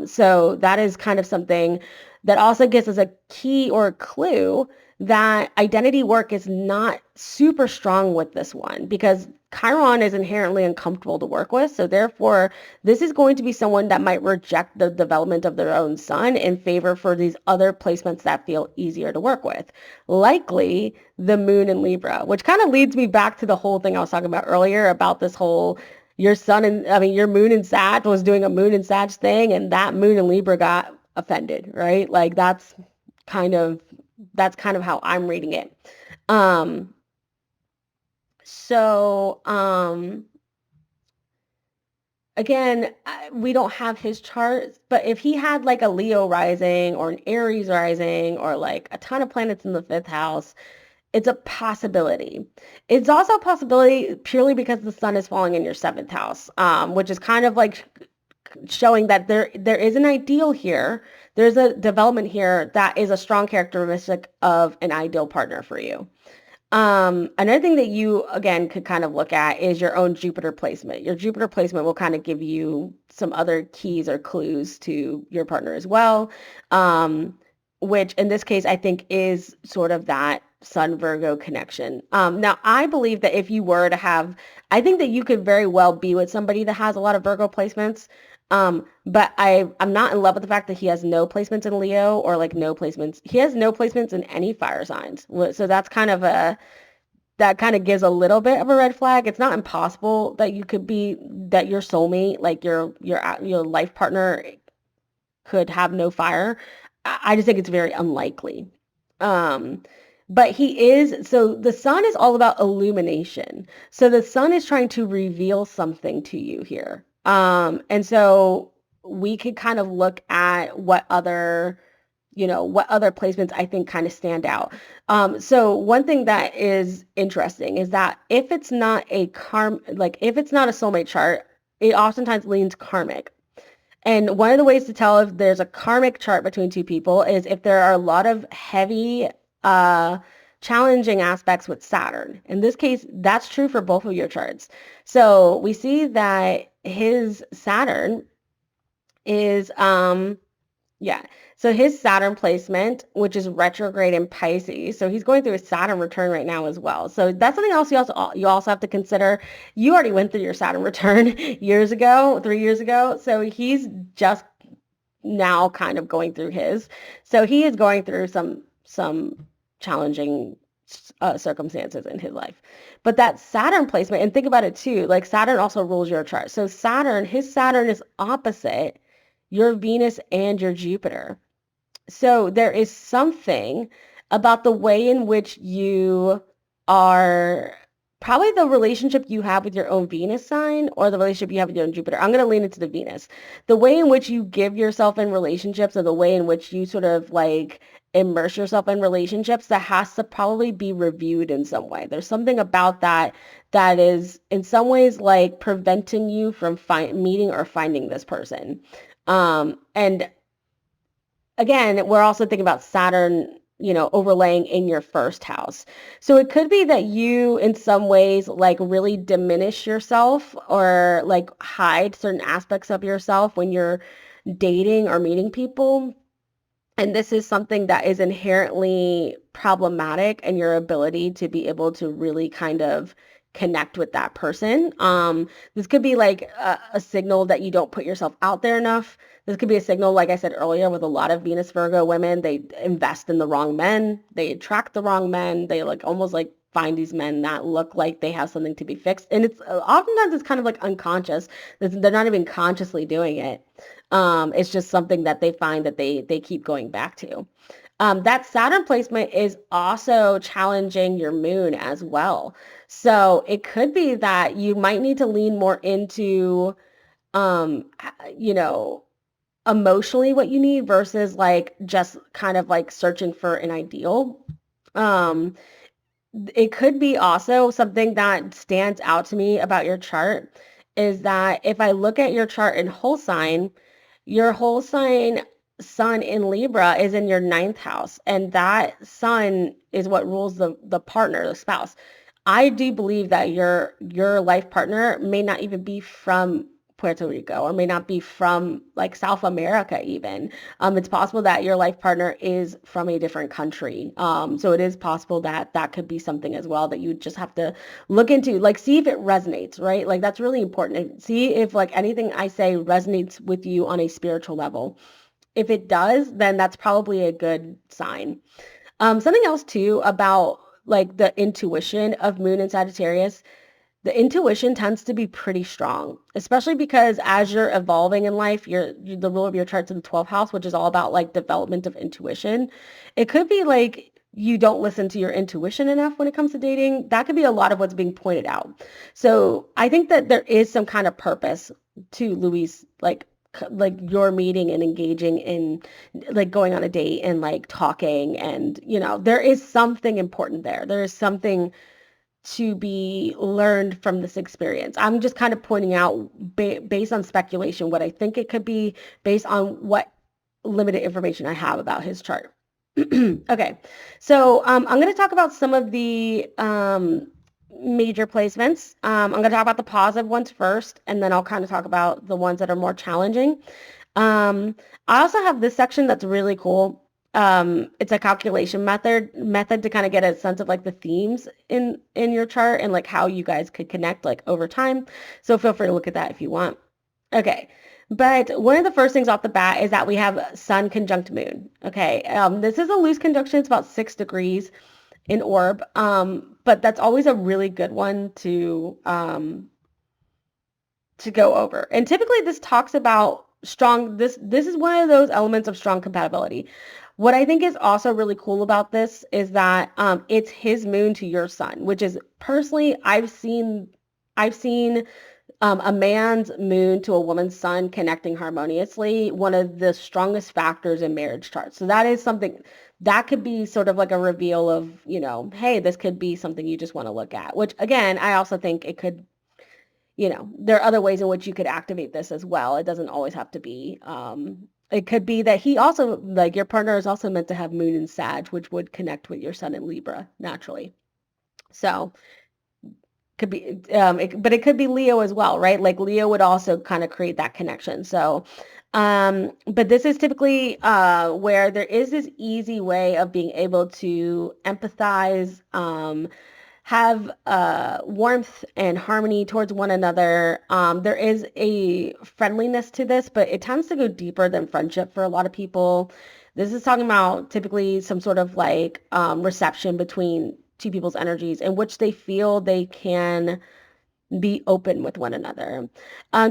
So that is kind of something that also gives us a key or a clue that identity work is not super strong with this one because Chiron is inherently uncomfortable to work with. So therefore, this is going to be someone that might reject the development of their own sun in favor for these other placements that feel easier to work with. Likely the moon in Libra, which kind of leads me back to the whole thing I was talking about earlier about this whole your moon in Sag was doing a moon in Sag thing, and that moon in Libra got offended, right? Like that's kind of how I'm reading it. Again, we don't have his charts, but if he had like a Leo rising or an Aries rising or like a ton of planets in the 5th house, it's a possibility. It's also a possibility purely because the sun is falling in your 7th house, which is kind of like showing that there is an ideal here. There's a development here that is a strong characteristic of an ideal partner for you. Another thing that you, again, could kind of look at is your own Jupiter placement. Your Jupiter placement will kind of give you some other keys or clues to your partner as well, which in this case, I think is sort of that Sun Virgo connection. Now, I believe that if you were to have, I think that you could very well be with somebody that has a lot of Virgo placements. But I'm not in love with the fact that he has no placements in Leo or like no placements. He has no placements in any fire signs. So that's kind of that kind of gives a little bit of a red flag. It's not impossible that you could be that your soulmate, like your life partner could have no fire. I just think it's very unlikely. Um, but he is, so the sun is all about illumination. So the sun is trying to reveal something to you here. And so we could kind of look at what other placements I think kind of stand out. So one thing that is interesting is that if it's not if it's not a soulmate chart, it oftentimes leans karmic. And one of the ways to tell if there's a karmic chart between two people is if there are a lot of heavy, uh, challenging aspects with Saturn. In this case, that's true for both of your charts. So we see that his Saturn is, yeah. So his Saturn placement, which is retrograde in Pisces, so he's going through a Saturn return right now as well. So that's something else you also have to consider. You already went through your Saturn return 3 years ago. So he's just now kind of going through his. So he is going through some challenging circumstances in his life. But that Saturn placement, and think about it too, like Saturn also rules your chart. So his Saturn is opposite your Venus and your Jupiter. So there is something about the way in which you are, probably the relationship you have with your own Venus sign or the relationship you have with your own Jupiter. I'm going to lean into the Venus. The way in which you give yourself in relationships or the way in which you sort of like immerse yourself in relationships, that has to probably be reviewed in some way. There's something about that is in some ways like preventing you from meeting or finding this person. And again, we're also thinking about Saturn, overlaying in your first house. So it could be that you, in some ways, like really diminish yourself or like hide certain aspects of yourself when you're dating or meeting people. And this is something that is inherently problematic in your ability to be able to really kind of connect with that person. This could be like a signal that you don't put yourself out there enough. This could be a signal, like I said earlier, with a lot of Venus Virgo women, they invest in the wrong men. They attract the wrong men. They like almost like find these men that look like they have something to be fixed. And it's oftentimes it's kind of like unconscious. They're not even consciously doing it. It's just something that they find that they keep going back to. That Saturn placement is also challenging your moon as well. So it could be that you might need to lean more into, you know, emotionally what you need versus like just kind of like searching for an ideal. Um, it could be also something that stands out to me about your chart is that if I look at your chart in whole sign, your whole sign sun in Libra is in your ninth house, and that sun is what rules the partner, the spouse. I do believe that your life partner may not even be from Puerto Rico or may not be from like South America even. It's possible that your life partner is from a different country. So it is possible that that could be something as well that you just have to look into, like see if it resonates, right? Like that's really important. See if like anything I say resonates with you on a spiritual level. If it does, then that's probably a good sign. Something else too about like the intuition of Moon and Sagittarius, the intuition tends to be pretty strong, especially because as you're evolving in life, the rule of your chart's in the 12th house, which is all about like development of intuition. It could be like you don't listen to your intuition enough when it comes to dating. That could be a lot of what's being pointed out. So I think that there is some kind of purpose to Luis, like your meeting and engaging in like going on a date and like talking and there is something important there. There is something to be learned from this experience. I'm just kind of pointing out based on speculation what I think it could be based on what limited information I have about his chart. Okay, so I'm going to talk about some of the major placements. I'm going to talk about the positive ones first, and then I'll kind of talk about the ones that are more challenging. Um, I also have this section that's really cool. It's a calculation method to kind of get a sense of like the themes in your chart and like how you guys could connect like over time. So feel free to look at that if you want. Okay. But one of the first things off the bat is that we have Sun conjunct Moon. Okay. This is a loose conjunction. It's about 6 degrees in orb. But that's always a really good one to go over. And typically this talks about this is one of those elements of strong compatibility. What I think is also really cool about this is that it's his moon to your sun, which is personally I've seen a man's moon to a woman's sun connecting harmoniously, one of the strongest factors in marriage charts. So that is something that could be sort of like a reveal of, hey, this could be something you just want to look at, which again, I also think it could, there are other ways in which you could activate this as well. It doesn't always have to be, it could be that he also, like your partner is also meant to have moon in Sag, which would connect with your sun in Libra naturally. So could be, but it could be Leo as well, right? Like Leo would also kind of create that connection. So, but this is typically where there is this easy way of being able to empathize, have warmth and harmony towards one another. There is a friendliness to this, but it tends to go deeper than friendship for a lot of people. This is talking about typically some sort of like reception between two people's energies in which they feel they can be open with one another.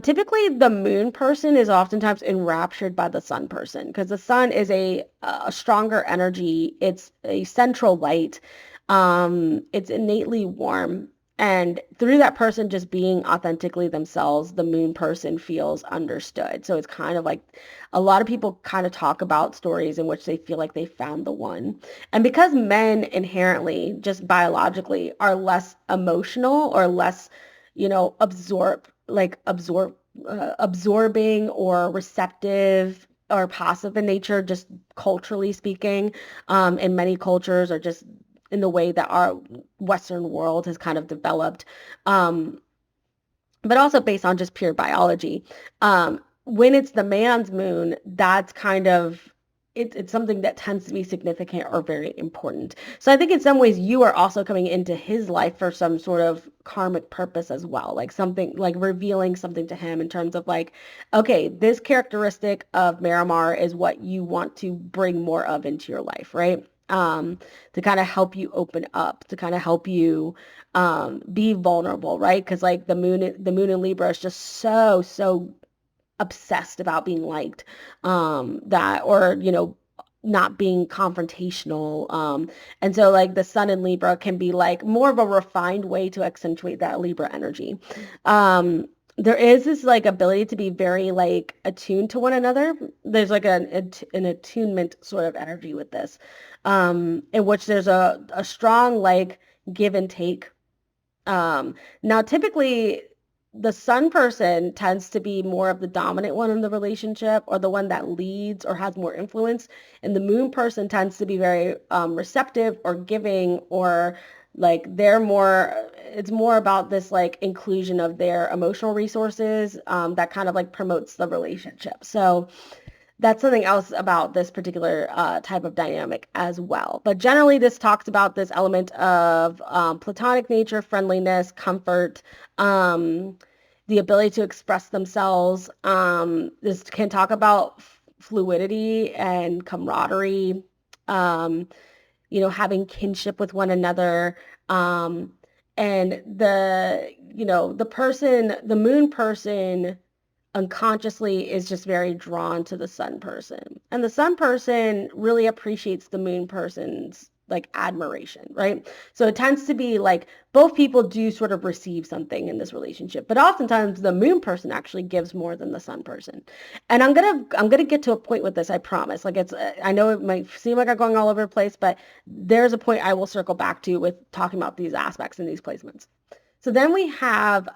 Typically, the moon person is oftentimes enraptured by the sun person because the sun is a stronger energy. It's a central light. It's innately warm. And through that person just being authentically themselves, the moon person feels understood. So it's kind of like a lot of people kind of talk about stories in which they feel like they found the one. And because men inherently, just biologically, are less emotional or less absorbing or receptive or passive in nature, just culturally speaking, in many cultures or just in the way that our Western world has kind of developed, but also based on just pure biology. When it's the man's moon, that's kind of it's something that tends to be significant or very important. So I think in some ways you are also coming into his life for some sort of karmic purpose as well, like something like revealing something to him in terms of like, okay, this characteristic of Marimar is what you want to bring more of into your life, right? To kind of help you open up, to kind of help you be vulnerable, right? Because like the moon in Libra is just so obsessed about being liked, that or not being confrontational, and so like the sun in Libra can be like more of a refined way to accentuate that Libra energy. There is this like ability to be very like attuned to one another. There's like an attunement sort of energy with this, in which there's a strong like give and take. Now typically the sun person tends to be more of the dominant one in the relationship or the one that leads or has more influence. And the moon person tends to be very receptive or giving or like it's more about this like inclusion of their emotional resources that kind of like promotes the relationship. So that's something else about this particular type of dynamic as well. But generally, this talks about this element of platonic nature, friendliness, comfort, the ability to express themselves. This can talk about fluidity and camaraderie, um, having kinship with one another. And the moon person unconsciously is just very drawn to the sun person. And the sun person really appreciates the moon person's like admiration, right? So it tends to be like both people do sort of receive something in this relationship, but oftentimes the moon person actually gives more than the sun person. And I'm gonna get to a point with this, I promise. Like it's I know it might seem like I'm going all over the place, but there's a point I will circle back to with talking about these aspects and these placements. So then we have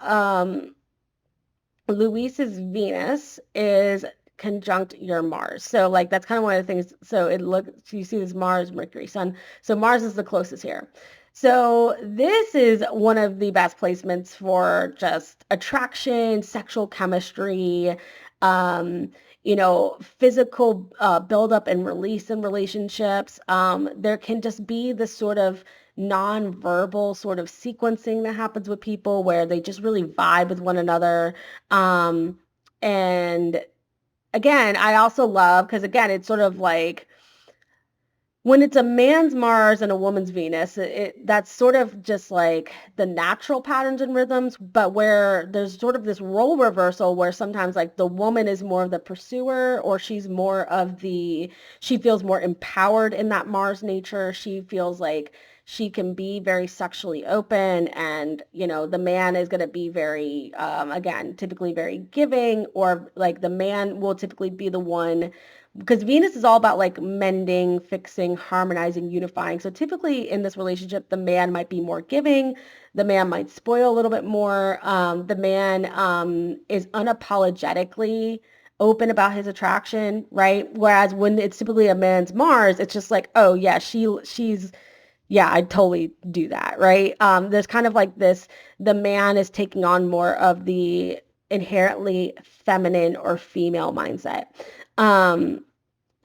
Luis's Venus is conjunct your Mars. So like that's kind of one of the things. So it looks you see this Mars, Mercury, Sun. So Mars is the closest here. So this is one of the best placements for just attraction, sexual chemistry, um, physical buildup and release in relationships. There can just be this sort of non-verbal sort of sequencing that happens with people where they just really vibe with one another. Um, and again, I also love, because again, it's sort of like when it's a man's Mars and a woman's Venus, that's sort of just like the natural patterns and rhythms, but where there's sort of this role reversal where sometimes like the woman is more of the pursuer or she feels more empowered in that Mars nature. She feels like she can be very sexually open and, the man is going to be very, again, typically very giving, or like the man will typically be the one because Venus is all about like mending, fixing, harmonizing, unifying. So typically in this relationship, the man might be more giving. The man might spoil a little bit more. The man is unapologetically open about his attraction, right? Whereas when it's typically a man's Mars, it's just like, oh yeah, she's yeah, I'd totally do that, right? There's kind of like this, the man is taking on more of the inherently feminine or female mindset. Um,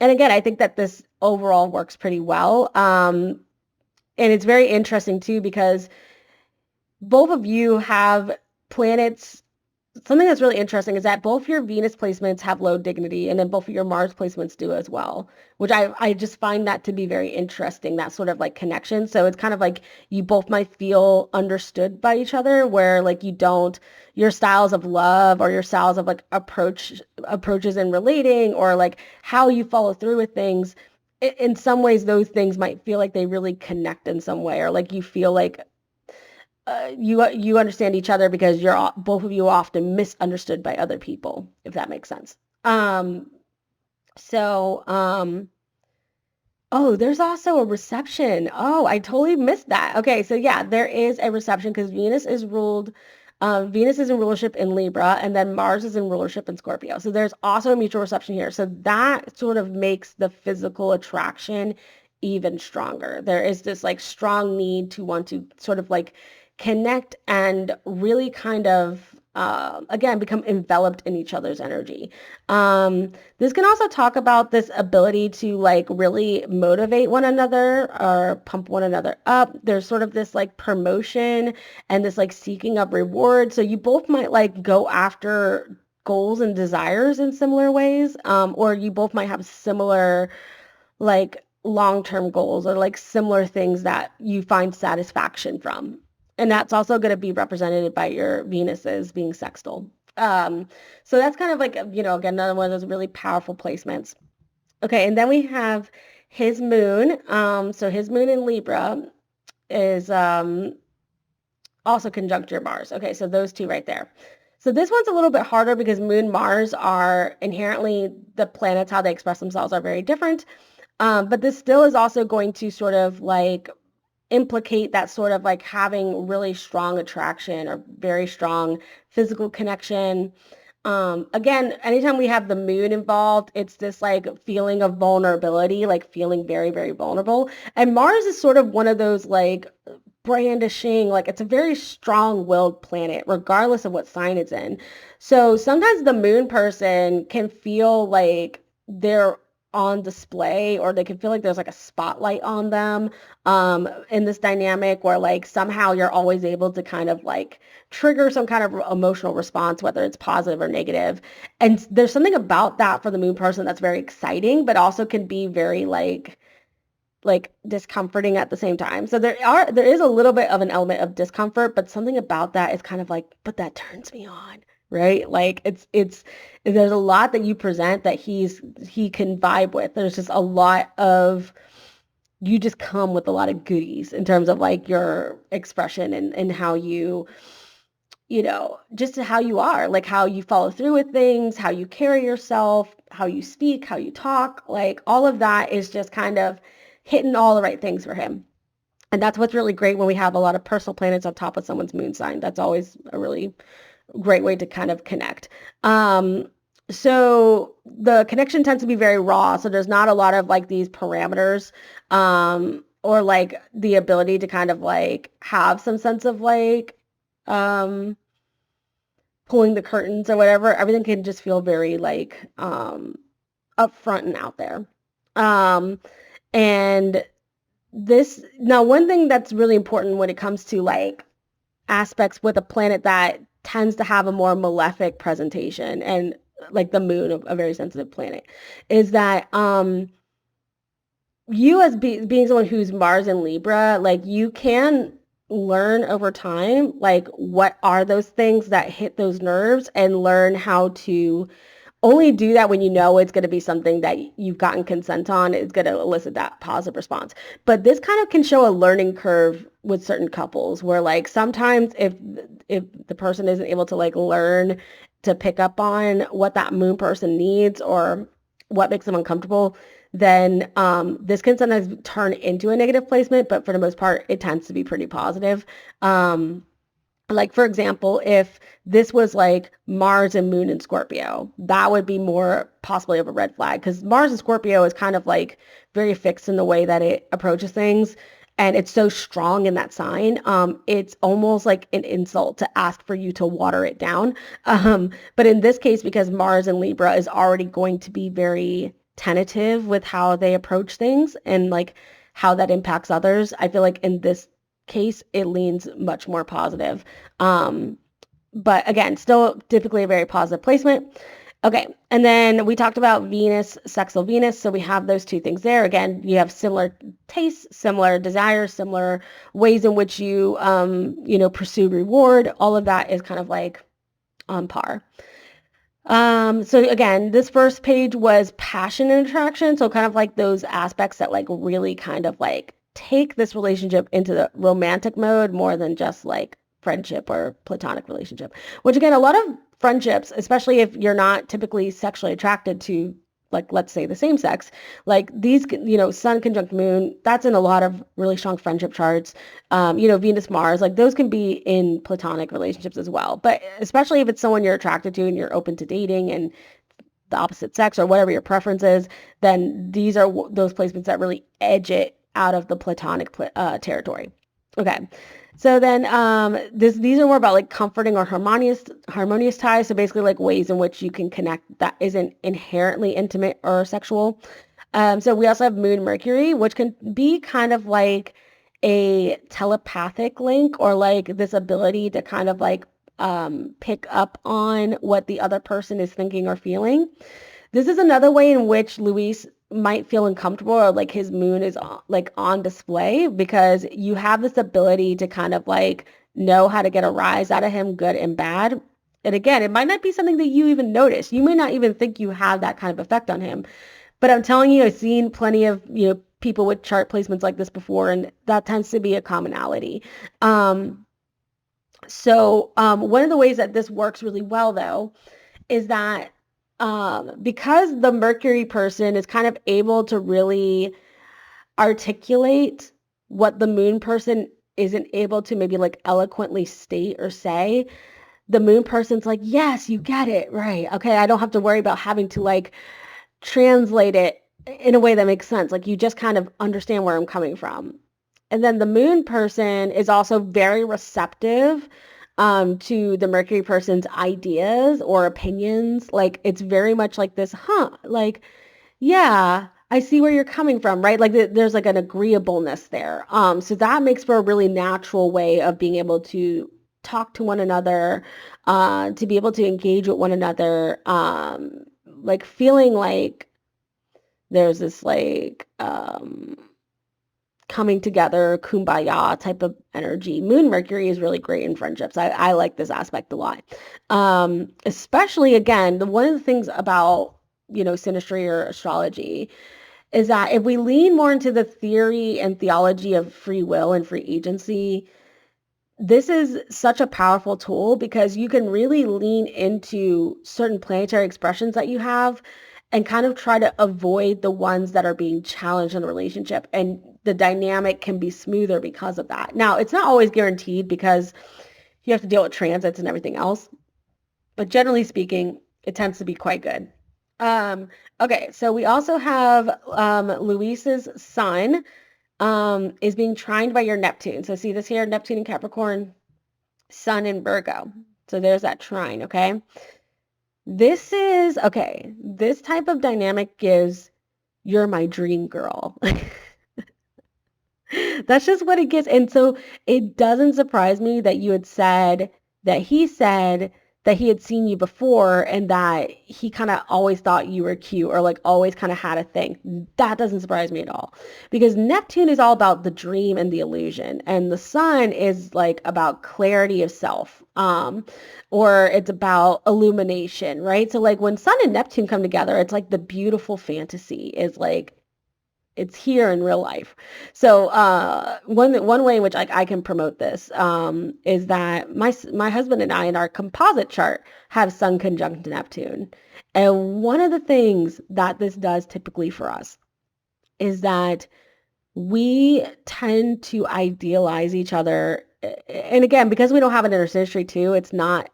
and again, I think that this overall works pretty well. And it's very interesting too, because both of you have planets. Something that's really interesting is that both your Venus placements have low dignity, and then both of your Mars placements do as well, which I just find that to be very interesting, that sort of like connection. So it's kind of like you both might feel understood by each other, where like your styles of love or your styles of like approaches in relating, or like how you follow through with things. In some ways, those things might feel like they really connect in some way, or like you feel like you understand each other because both of you are often misunderstood by other people, if that makes sense. Um, so, oh, there's also a reception. Oh, I totally missed that. Okay, so yeah, there is a reception because Venus is in rulership in Libra, and then Mars is in rulership in Scorpio. So there's also a mutual reception here. So that sort of makes the physical attraction even stronger. There is this like strong need to want to sort of like connect and really kind of again become enveloped in each other's energy. This can also talk about this ability to like really motivate one another or pump one another up. There's sort of this like promotion and this like seeking of reward. So you both might like go after goals and desires in similar ways, or you both might have similar like long-term goals or like similar things that you find satisfaction from. And that's also going to be represented by your Venuses being sextile. Um, so that's kind of like, again, another one of those really powerful placements. Okay, and then we have his moon. So his moon in Libra is also conjunct your Mars. Okay, so those two right there. So this one's a little bit harder because Moon, Mars are inherently, the planets, how they express themselves are very different. But this still is also going to sort of like implicate that sort of like having really strong attraction or very strong physical connection. Again, anytime we have the moon involved, it's this like feeling of vulnerability, like feeling very, very vulnerable. And Mars is sort of one of those like brandishing, like it's a very strong-willed planet, regardless of what sign it's in. So sometimes the moon person can feel like they're on display, or they can feel like there's like a spotlight on them in this dynamic where like somehow you're always able to kind of like trigger some kind of emotional response, whether it's positive or negative. And there's something about that for the moon person that's very exciting, but also can be very like discomforting at the same time. So there is a little bit of an element of discomfort, but something about that is kind of like, but that turns me on, right? Like it's there's a lot that you present that he can vibe with. There's just a lot of you just come with a lot of goodies in terms of like your expression and how just how you are, like how you follow through with things, how you carry yourself, how you speak, how you talk, like all of that is just kind of hitting all the right things for him. And that's what's really great when we have a lot of personal planets on top of someone's moon sign. That's always a really great way to kind of connect. So the connection tends to be very raw. So there's not a lot of like these parameters, or like the ability to kind of like have some sense of like, um, pulling the curtains or whatever. Everything can just feel very like, upfront and out there. Um, and this now one thing that's really important when it comes to like aspects with a planet that tends to have a more malefic presentation, and like the moon, a very sensitive planet, is that you as being someone who's Mars and Libra, like you can learn over time, like what are those things that hit those nerves, and learn how to only do that when you know it's going to be something that you've gotten consent on, it's going to elicit that positive response. But this kind of can show a learning curve with certain couples where like sometimes if the person isn't able to like learn to pick up on what that moon person needs or what makes them uncomfortable, then this can sometimes turn into a negative placement, but for the most part, it tends to be pretty positive. Like, for example, if this was like Mars and Moon in Scorpio, that would be more possibly of a red flag because Mars in Scorpio is kind of like very fixed in the way that it approaches things. And it's so strong in that sign. It's almost like an insult to ask for you to water it down. But in this case, because Mars in Libra is already going to be very tentative with how they approach things and like how that impacts others, I feel like in this case, it leans much more positive. Um, but again, still typically a very positive placement. Okay, and then we talked about Venus, sextile Venus. So we have those two things there. Again, you have similar tastes, similar desires, similar ways in which you, pursue reward. All of that is kind of like on par. So again, this first page was passion and attraction. So kind of like those aspects that like really kind of like take this relationship into the romantic mode more than just like friendship or platonic relationship, which again, a lot of friendships, especially if you're not typically sexually attracted to like, let's say the same sex, like these, sun conjunct moon, that's in a lot of really strong friendship charts. Venus, Mars, like those can be in platonic relationships as well. But especially if it's someone you're attracted to and you're open to dating and the opposite sex or whatever your preference is, then these are those placements that really edge it out of the platonic territory. Okay. So then these are more about like comforting or harmonious ties. So basically like ways in which you can connect that isn't inherently intimate or sexual. So we also have Moon Mercury, which can be kind of like a telepathic link or like this ability to kind of like pick up on what the other person is thinking or feeling. This is another way in which Luis might feel uncomfortable or like his moon is like on display because you have this ability to kind of like know how to get a rise out of him, good and bad. And again, it might not be something that you even notice. You may not even think you have that kind of effect on him. But I'm telling you, I've seen plenty of, people with chart placements like this before, and that tends to be a commonality. One of the ways that this works really well, though, is that because the Mercury person is kind of able to really articulate what the Moon person isn't able to maybe like eloquently state or say, the Moon person's like, yes, you get it, right? Okay, I don't have to worry about having to like translate it in a way that makes sense. Like you just kind of understand where I'm coming from. And then the Moon person is also very receptive to the Mercury person's ideas or opinions. Like it's very much like this, like, yeah, I see where you're coming from, right? Like there's like an agreeableness there. So that makes for a really natural way of being able to talk to one another, to be able to engage with one another, like feeling like there's this like coming together, kumbaya type of energy. Moon Mercury is really great in friendships. I like this aspect a lot. Especially again, one of the things about, synastry or astrology is that if we lean more into the theory and theology of free will and free agency, this is such a powerful tool because you can really lean into certain planetary expressions that you have and kind of try to avoid the ones that are being challenged in the relationship. And the dynamic can be smoother because of that. Now, it's not always guaranteed because you have to deal with transits and everything else. But generally speaking, it tends to be quite good. Um, okay, so we also have Luis's sun is being trined by your Neptune. So see this here, Neptune in Capricorn, Sun in Virgo. So there's that trine, okay? This is, okay, this type of dynamic gives you're my dream girl. That's just what it gets. And so it doesn't surprise me that you had said that he said that he had seen you before and that he kind of always thought you were cute or like always kind of had a thing. That doesn't surprise me at all because Neptune is all about the dream and the illusion, and the sun is like about clarity of self. Or it's about illumination, right? So like when Sun and Neptune come together, it's like the beautiful fantasy is like it's here in real life. So one way in which I can promote this is that my husband and I in our composite chart have Sun conjunct Neptune. And one of the things that this does typically for us is that we tend to idealize each other. And again, because we don't have an inner Synastry too, it's not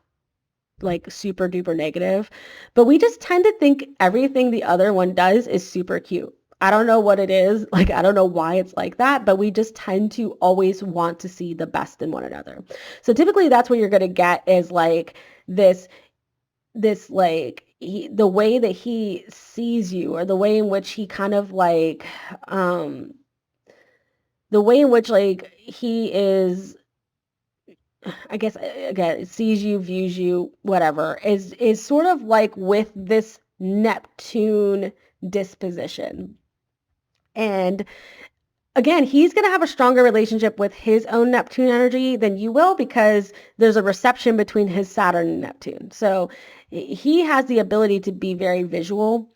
like super duper negative, but we just tend to think everything the other one does is super cute. I don't know what it is. Like, I don't know why it's like that, but we just tend to always want to see the best in one another. So typically that's what you're going to get is like this like the way that he sees you or the way in which he kind of like the way in which like he is, I guess, again, sees you, views you, whatever, is sort of like with this Neptune disposition. And again, he's going to have a stronger relationship with his own Neptune energy than you will because there's a reception between his Saturn and Neptune. So he has the ability to be very visual.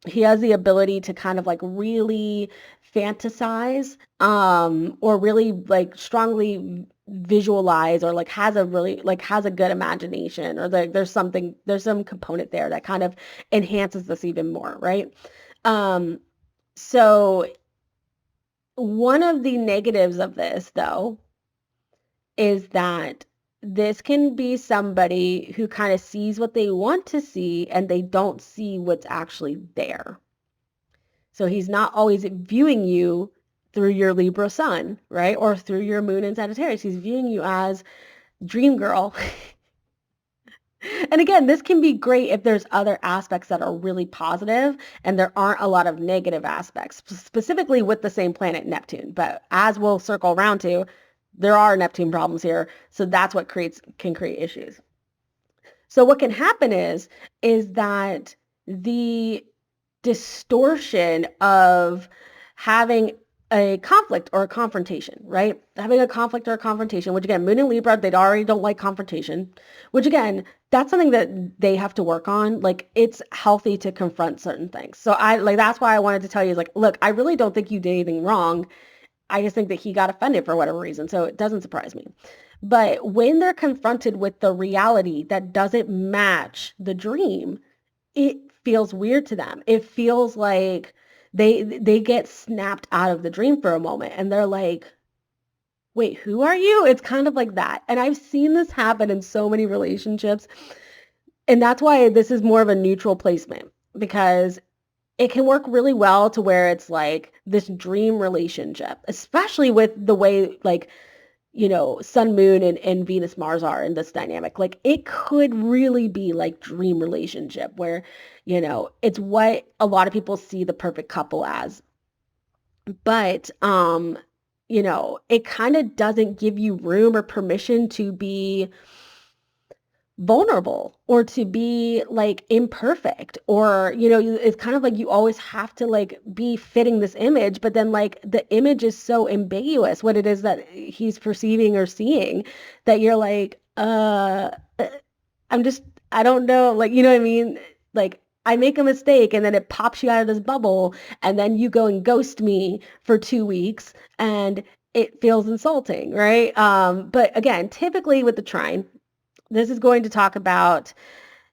He has the ability to kind of like really fantasize or really like strongly visualize or like has a really like has a good imagination or there's some component there that kind of enhances this even more, right? So one of the negatives of this, though, is that this can be somebody who kind of sees what they want to see and they don't see what's actually there. So he's not always viewing you through your Libra sun, right? Or through your moon in Sagittarius. He's viewing you as dream girl. And again, this can be great if there's other aspects that are really positive and there aren't a lot of negative aspects, specifically with the same planet, Neptune. But as we'll circle around to, there are Neptune problems here. So that's what can create issues. So what can happen is that the distortion of having a conflict or a confrontation, right? Having a conflict or a confrontation, which again, Moon and Libra, they already don't like confrontation, which again, that's something that they have to work on. Like it's healthy to confront certain things. So that's why I wanted to tell you is like, look, I really don't think you did anything wrong. I just think that he got offended for whatever reason. So it doesn't surprise me. But when they're confronted with the reality that doesn't match the dream, it feels weird to them. It feels like they get snapped out of the dream for a moment and they're like, wait, who are you? It's kind of like that. And I've seen this happen in so many relationships. And that's why this is more of a neutral placement because it can work really well to where it's like this dream relationship, especially with the way like, Sun, Moon, and Venus, Mars are in this dynamic. Like it could really be like dream relationship where, it's what a lot of people see the perfect couple as. But, it kind of doesn't give you room or permission to be vulnerable or to be like imperfect or it's kind of like you always have to like be fitting this image, but then like the image is so ambiguous what it is that he's perceiving or seeing that you're like I don't know, like, you know what I mean? Like I make a mistake and then it pops you out of this bubble and then you go and ghost me for 2 weeks and it feels insulting, right? But again, typically with the trine, this is going to talk about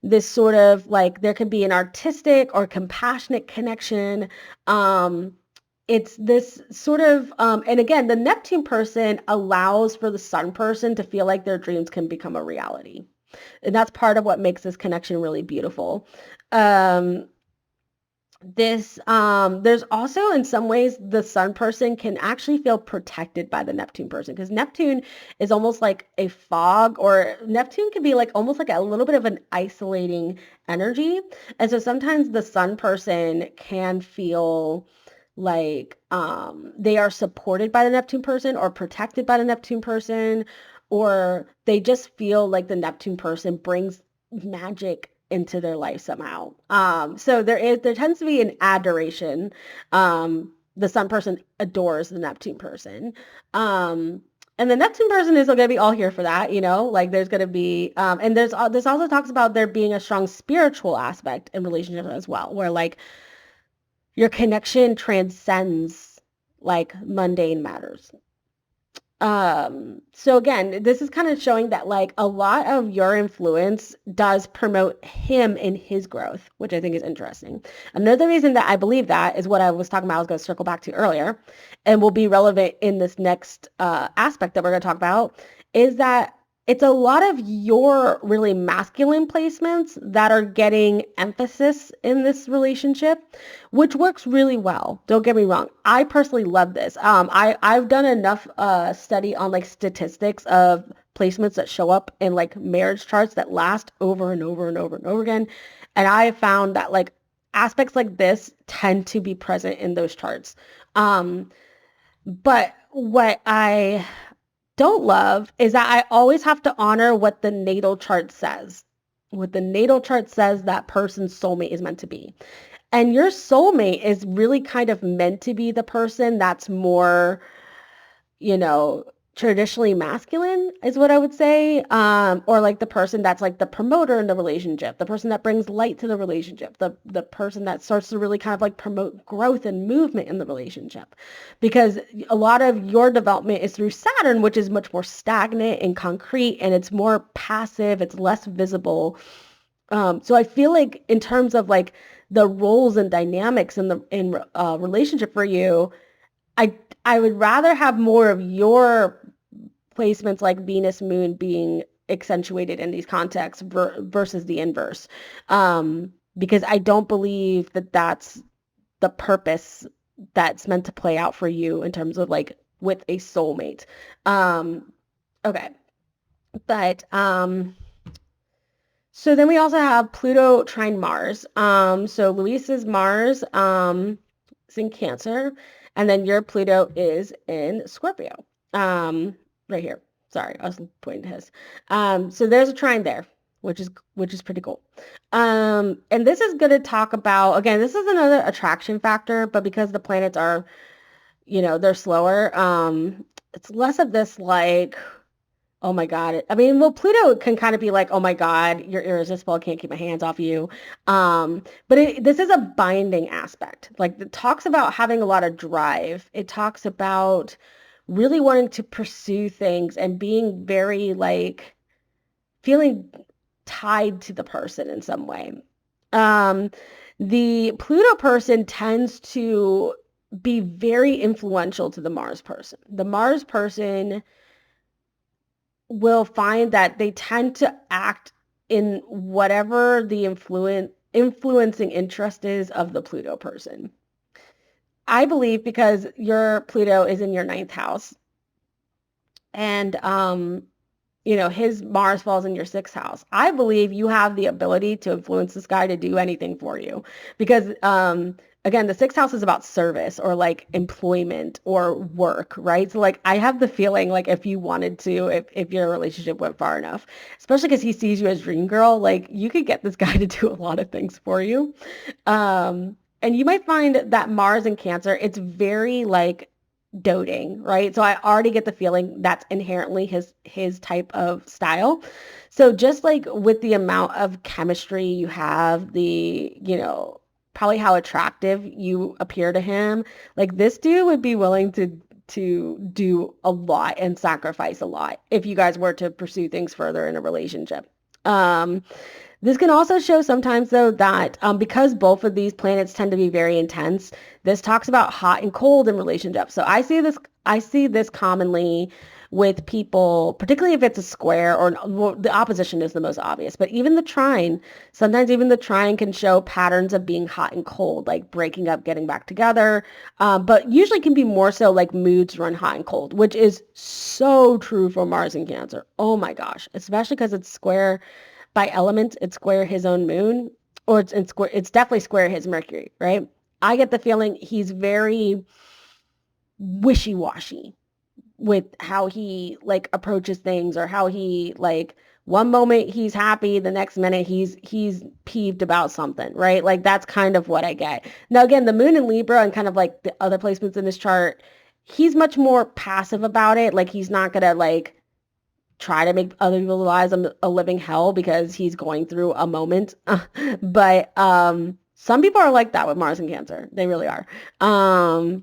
this sort of like there can be an artistic or compassionate connection. It's this sort of, and again, the Neptune person allows for the Sun person to feel like their dreams can become a reality. And that's part of what makes this connection really beautiful. Um, there's also in some ways the Sun person can actually feel protected by the Neptune person because Neptune is almost like a fog, or Neptune can be like almost like a little bit of an isolating energy. And so sometimes the Sun person can feel like they are supported by the Neptune person or protected by the Neptune person, or they just feel like the Neptune person brings magic into their life somehow. So there tends to be an adoration. The Sun person adores the Neptune person. And the Neptune person is going to be all here for that, like there's going to be, and this also talks about there being a strong spiritual aspect in relationships as well, where like your connection transcends like mundane matters. So again, this is kind of showing that like a lot of your influence does promote him in his growth, which I think is interesting. Another reason that I believe that is what I was talking about, I was going to circle back to earlier, and will be relevant in this next aspect that we're going to talk about, is that it's a lot of your really masculine placements that are getting emphasis in this relationship, which works really well. Don't get me wrong. I personally love this. I've done enough study on like statistics of placements that show up in like marriage charts that last over and over and over and over again. And I have found that like aspects like this tend to be present in those charts. But what I don't love is that I always have to honor what the natal chart says. What the natal chart says that person's soulmate is meant to be. And your soulmate is really kind of meant to be the person that's more, you know, traditionally masculine is what I would say. Or like the person that's like the promoter in the relationship, the person that brings light to the relationship, the person that starts to really kind of like promote growth and movement in the relationship. Because a lot of your development is through Saturn, which is much more stagnant and concrete, and it's more passive, it's less visible. So I feel like in terms of like the roles and dynamics in the relationship for you, I I would rather have more of your placements like Venus Moon being accentuated in these contexts versus the inverse, because I don't believe that that's the purpose that's meant to play out for you in terms of like with a soulmate. Okay, but so then we also have Pluto trine Mars. So Luis's Mars is in Cancer, and then your Pluto is in Scorpio. Right here. Sorry, I was pointing to his. So there's a trine there, which is pretty cool. And this is going to talk about, again, this is another attraction factor, but because the planets are, they're slower, it's less of this like, oh my God. I mean, well, Pluto can kind of be like, oh my God, you're irresistible. I can't keep my hands off you. But this is a binding aspect. Like it talks about having a lot of drive. It talks about really wanting to pursue things and being very like feeling tied to the person in some way. The Pluto person tends to be very influential to the Mars person. The Mars person will find that they tend to act in whatever the influencing interest is of the Pluto person. I believe because your Pluto is in your ninth house and his Mars falls in your sixth house. I believe you have the ability to influence this guy to do anything for you because again, the sixth house is about service or like employment or work, right? So like I have the feeling like if you wanted to, if your relationship went far enough, especially because he sees you as dream girl, like you could get this guy to do a lot of things for you. And you might find that Mars in Cancer, it's very like doting, right? So I already get the feeling that's inherently his type of style. So just like with the amount of chemistry you have, probably how attractive you appear to him, like this dude would be willing to do a lot and sacrifice a lot if you guys were to pursue things further in a relationship. Um, this can also show sometimes, though, that because both of these planets tend to be very intense, this talks about hot and cold in relationships. So I see this commonly with people, particularly if it's a square or well, the opposition is the most obvious, but sometimes even the trine can show patterns of being hot and cold, like breaking up, getting back together, but usually can be more so like moods run hot and cold, which is so true for Mars and Cancer. Oh my gosh, especially because it's square by element, it's square his own moon, or it's definitely square his Mercury, right? I get the feeling he's very wishy-washy with how he like approaches things, or how he like one moment he's happy, the next minute he's peeved about something, right? Like that's kind of what I get. Now again, the moon in Libra and kind of like the other placements in this chart, he's much more passive about it. Like he's not gonna like try to make other people's lives a living hell because he's going through a moment. But some people are like that with Mars and Cancer. They really are. But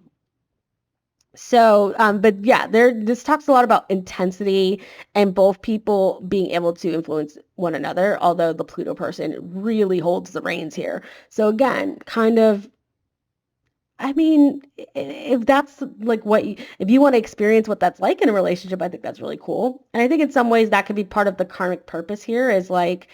yeah, this talks a lot about intensity and both people being able to influence one another, although the Pluto person really holds the reins here. So again, kind of, I mean, if that's like if you want to experience what that's like in a relationship, I think that's really cool. And I think in some ways that could be part of the karmic purpose here, is like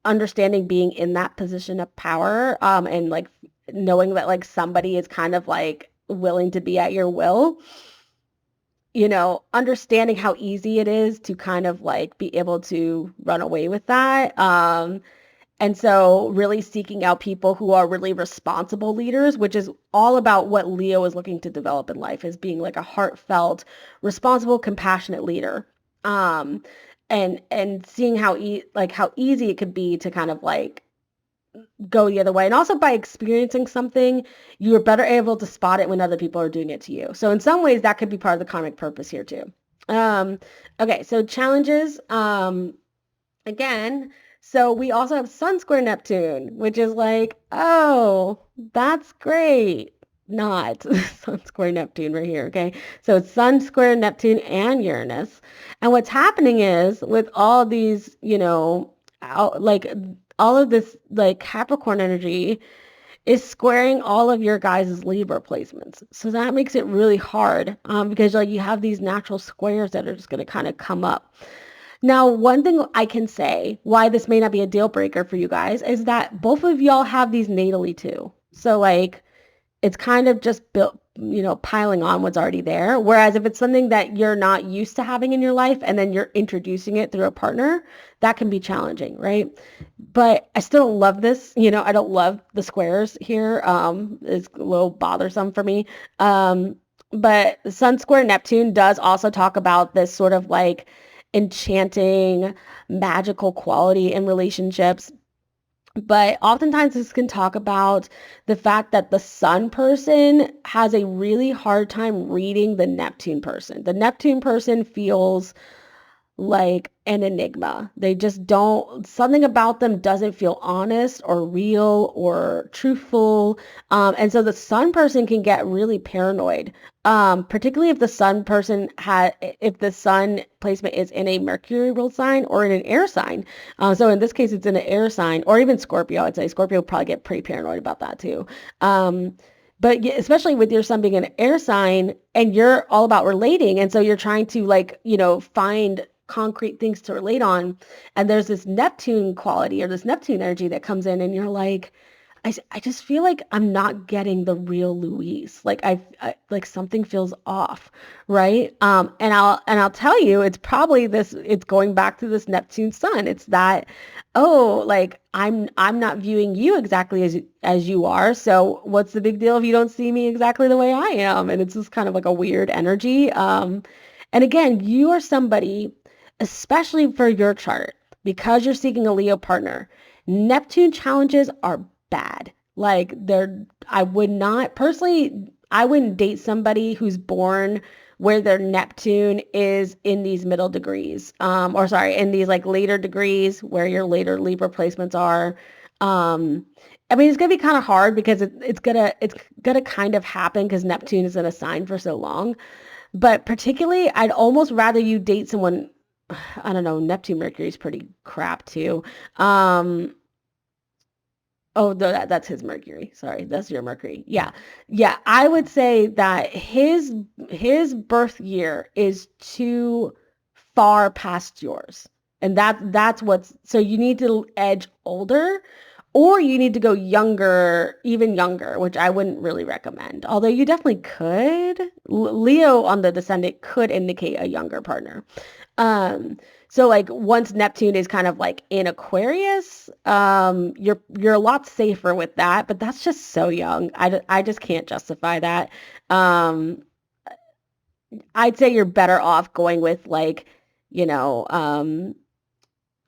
understanding being in that position of power, and like knowing that like somebody is kind of like willing to be at your will, understanding how easy it is to kind of like be able to run away with that. And so really seeking out people who are really responsible leaders, which is all about what Leo is looking to develop in life, is being like a heartfelt, responsible, compassionate leader. Um, and seeing how easy it could be to kind of like go the other way. And also by experiencing something, you are better able to spot it when other people are doing it to you. So in some ways that could be part of the karmic purpose here too. Okay, so challenges. Again, so we also have Sun square Neptune, which is like, oh, that's great. Not Sun square Neptune right here, okay? So it's Sun square Neptune and Uranus. And what's happening is with all these, like all of this like Capricorn energy is squaring all of your guys' Libra placements. So that makes it really hard, because like you have these natural squares that are just going to kind of come up. Now, one thing I can say why this may not be a deal breaker for you guys is that both of y'all have these natally too. So like it's kind of just built, piling on what's already there. Whereas if it's something that you're not used to having in your life and then you're introducing it through a partner, that can be challenging, right? But I still don't love this. I don't love the squares here. It's a little bothersome for me. But Sun square Neptune does also talk about this sort of like enchanting, magical quality in relationships. But oftentimes this can talk about the fact that the Sun person has a really hard time reading the Neptune person. The Neptune person feels like an enigma. They just don't, something about them doesn't feel honest or real or truthful. And so the Sun person can get really paranoid, particularly if the if the Sun placement is in a Mercury ruled sign or in an air sign. So in this case, it's in an air sign, or even Scorpio. I'd say Scorpio probably get pretty paranoid about that too. But especially with your Sun being an air sign and you're all about relating. And so you're trying to like, find concrete things to relate on. And there's this Neptune quality or this Neptune energy that comes in and you're like, I just feel like I'm not getting the real Louise. Like I like something feels off, right? And I'll tell you, it's probably it's going back to this Neptune Sun. It's that, oh, like I'm not viewing you exactly as you are. So what's the big deal if you don't see me exactly the way I am? And it's just kind of like a weird energy. And again, you are somebody, especially for your chart, because you're seeking a Leo partner. Neptune challenges are bad. Like I would not personally, I wouldn't date somebody who's born where their Neptune is in these middle degrees, or sorry, in these like later degrees where your later Libra placements are. Um, I mean, it's gonna be kind of hard because it's gonna kind of happen because Neptune is in a sign for so long. But particularly, I'd almost rather you date someone. I don't know. Neptune Mercury is pretty crap too. Um, Oh, no, that's his Mercury. Sorry, that's your Mercury. Yeah. Yeah, I would say that his birth year is too far past yours. And that's what's so you need to edge older or you need to go younger, even younger, which I wouldn't really recommend. Although you definitely could. Leo on the descendant could indicate a younger partner. Um, so like once Neptune is kind of like in Aquarius, you're a lot safer with that, but that's just so young. I just can't justify that. Um, I'd say you're better off going with like, you know,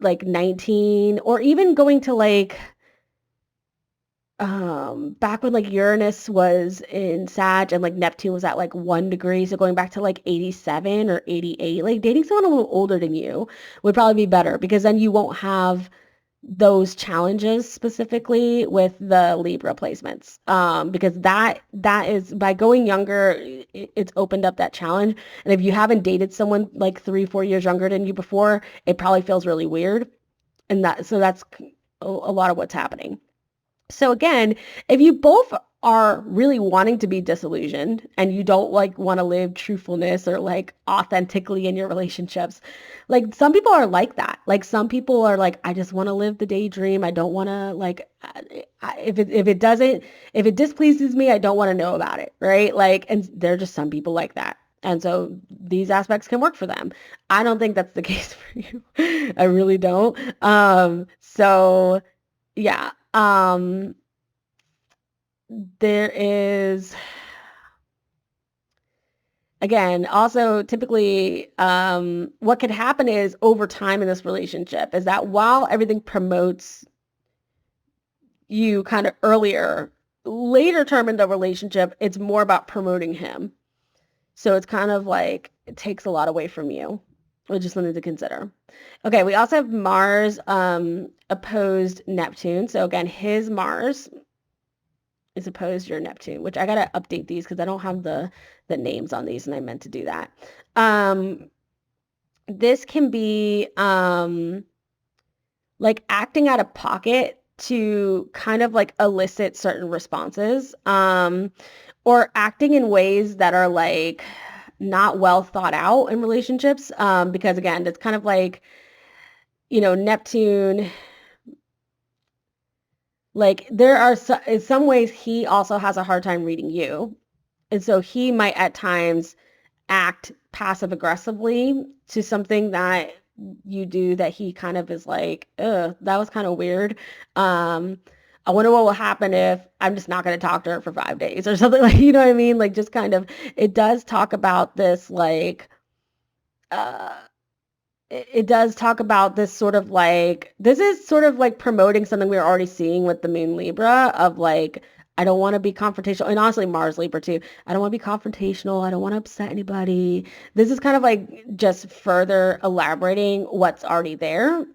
like 19 or even going to like back when like Uranus was in Sag and like Neptune was at like 1 degree, so going back to like 87 or 88, like dating someone a little older than you would probably be better because then you won't have those challenges specifically with the Libra placements. Because that is by going younger, it's opened up that challenge. And if you haven't dated someone like 3, 4 years younger than you before, it probably feels really weird. And that's a lot of what's happening. So again, if you both are really wanting to be disillusioned and you don't like want to live truthfulness or like authentically in your relationships, like some people are like that. Like some people are like, I just want to live the daydream. I don't want to like, if it displeases me, I don't want to know about it, right? Like, and there are just some people like that. And so these aspects can work for them. I don't think that's the case for you. I really don't. So yeah. There is again also typically what could happen is over time in this relationship is that while everything promotes you kind of earlier, later term in the relationship, it's more about promoting him. So it's kind of like it takes a lot away from you, which is something to consider. Okay, we also have Mars opposed Neptune. So again, his Mars is opposed to your Neptune, which I gotta update these because I don't have the names on these, and I meant to do that. This can be like acting out of pocket to kind of like elicit certain responses, or acting in ways that are like not well thought out in relationships, because again, it's kind of like, Neptune, like there are in some ways he also has a hard time reading you. And so he might at times act passive aggressively to something that you do that he kind of is like, ugh, that was kind of weird. I wonder what will happen if I'm just not going to talk to her for 5 days or something like, you know what I mean? Like just kind of, it does talk about this like, uh, it does talk about this sort of like this is sort of like promoting something we are already seeing with the moon Libra of like I don't want to be confrontational and honestly Mars Libra too. I don't want to be confrontational. I don't want to upset anybody. This is kind of like just further elaborating what's already there.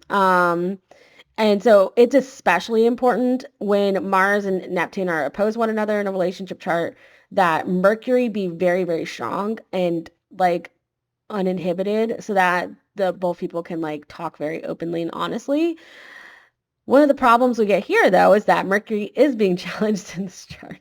And so it's especially important when Mars and Neptune are opposed one another in a relationship chart that Mercury be very, very strong and like uninhibited so that the both people can like talk very openly and honestly. One of the problems we get here though is that Mercury is being challenged in this chart.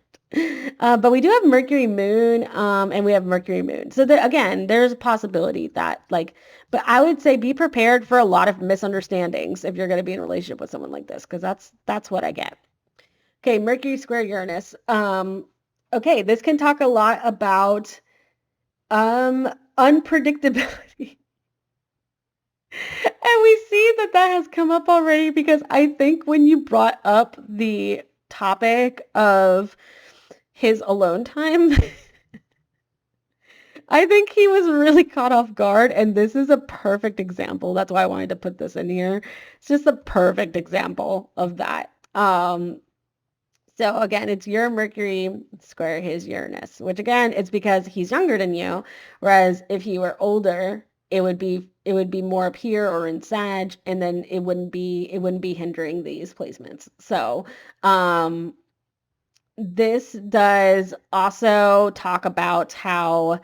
But we do have Mercury Moon, and we have Mercury Moon. So there, again, there's a possibility that like, but I would say be prepared for a lot of misunderstandings if you're going to be in a relationship with someone like this, because that's what I get. Okay, Mercury square Uranus. Okay, this can talk a lot about unpredictability. And we see that that has come up already because I think when you brought up the topic of his alone time, I think he was really caught off guard, and this is a perfect example. That's why I wanted to put this in here. It's just a perfect example of that. So again, it's your Mercury square his Uranus, which again, it's because he's younger than you. Whereas if he were older, it would be more up here or in Sag, and then it wouldn't be hindering these placements. So this does also talk about how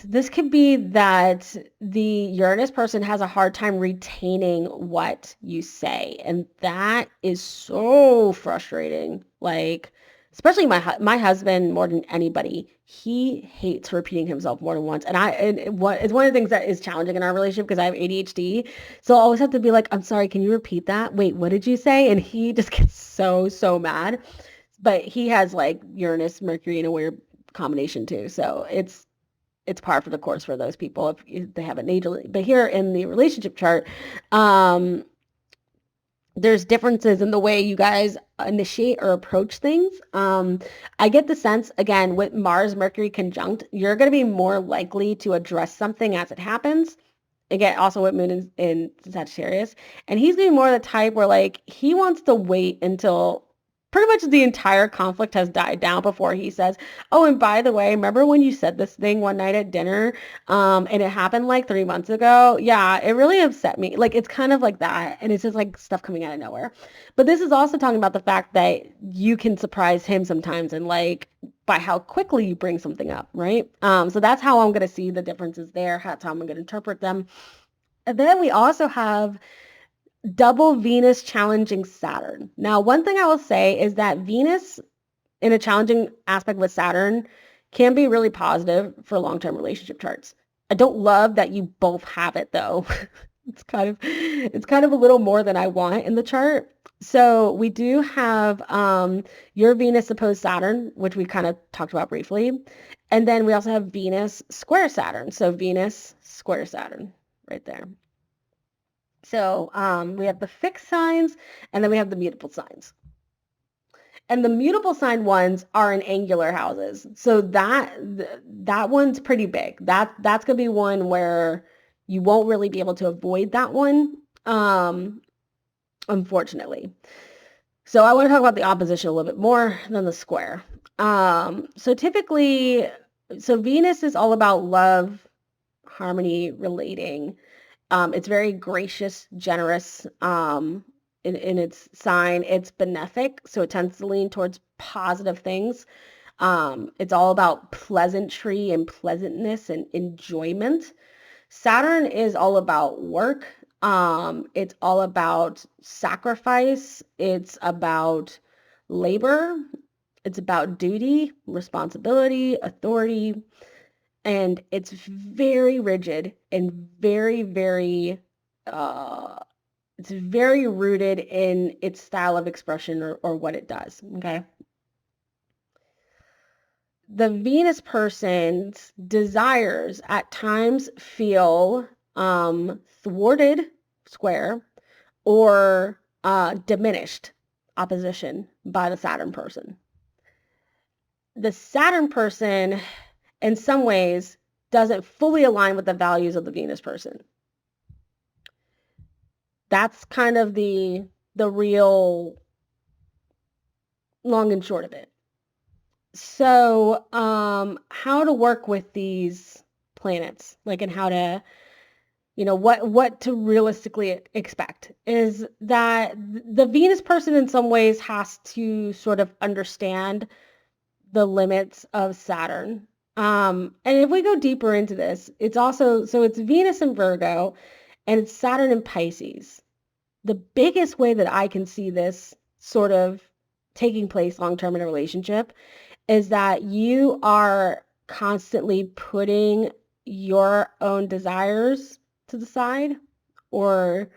this could be that the Uranus person has a hard time retaining what you say, and that is so frustrating. Like, especially my husband more than anybody, he hates repeating himself more than once. And it's one of the things that is challenging in our relationship because I have ADHD. So I always have to be like, I'm sorry, can you repeat that? Wait, what did you say? And he just gets so mad. But he has like Uranus, Mercury in a weird combination too. So it's par for the course for those people if they have it natally. But here in the relationship chart, there's differences in the way you guys initiate or approach things. I get the sense, again, with Mars Mercury conjunct, you're going to be more likely to address something as it happens. Again, also with Moon in Sagittarius. And he's going to be more the type where, like, he wants to wait until pretty much the entire conflict has died down before he says, oh, and by the way, remember when you said this thing one night at dinner, and it happened like 3 months ago? Yeah, it really upset me. Like, it's kind of like that, and it's just like stuff coming out of nowhere. But this is also talking about the fact that you can surprise him sometimes, and like by how quickly you bring something up, right? So that's how I'm going to see the differences there. That's how I'm going to interpret them. And then we also have double Venus challenging Saturn. Now, one thing I will say is that Venus in a challenging aspect with Saturn can be really positive for long-term relationship charts. I don't love that you both have it though. It's kind of a little more than I want in the chart. So we do have your Venus opposed Saturn, which we kind of talked about briefly. And then we also have Venus square Saturn. So Venus square Saturn right there. So we have the fixed signs, and then we have the mutable signs. And the mutable sign ones are in angular houses. So that one's pretty big. That's gonna be one where you won't really be able to avoid that one, unfortunately. So I want to talk about the opposition a little bit more than the square. So typically, so Venus is all about love, harmony, relating. It's very gracious, generous. In its sign, it's benefic, so it tends to lean towards positive things. It's all about pleasantry and pleasantness and enjoyment. Saturn is all about work. It's all about sacrifice. It's about labor. It's about duty, responsibility, authority, and it's very rigid and it's very rooted in its style of expression or what it does, okay? The Venus person's desires at times feel thwarted, square, or diminished, opposition, by the Saturn person. The Saturn person, in some ways, doesn't fully align with the values of the Venus person. That's kind of the real long and short of it. So, how to work with these planets, like, and how to, what to realistically expect is that the Venus person in some ways has to sort of understand the limits of Saturn. And if we go deeper into this, it's also, so it's Venus in Virgo and it's Saturn in Pisces. The biggest way that I can see this sort of taking place long-term in a relationship is that you are constantly putting your own desires to the side or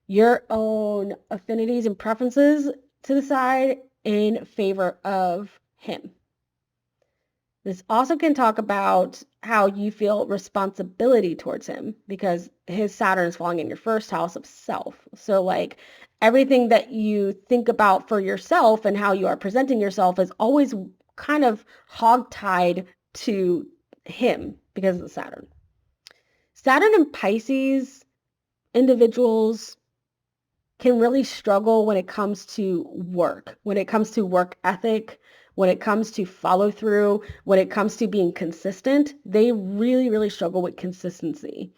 your own affinities and preferences to the side in favor of him. This also can talk about how you feel responsibility towards him because his Saturn is falling in your first house of self. So like everything that you think about for yourself and how you are presenting yourself is always kind of hogtied to him because of the Saturn. Saturn and Pisces individuals can really struggle when it comes to work, when it comes to work ethic, when it comes to follow through, when it comes to being consistent. They really, really struggle with consistency.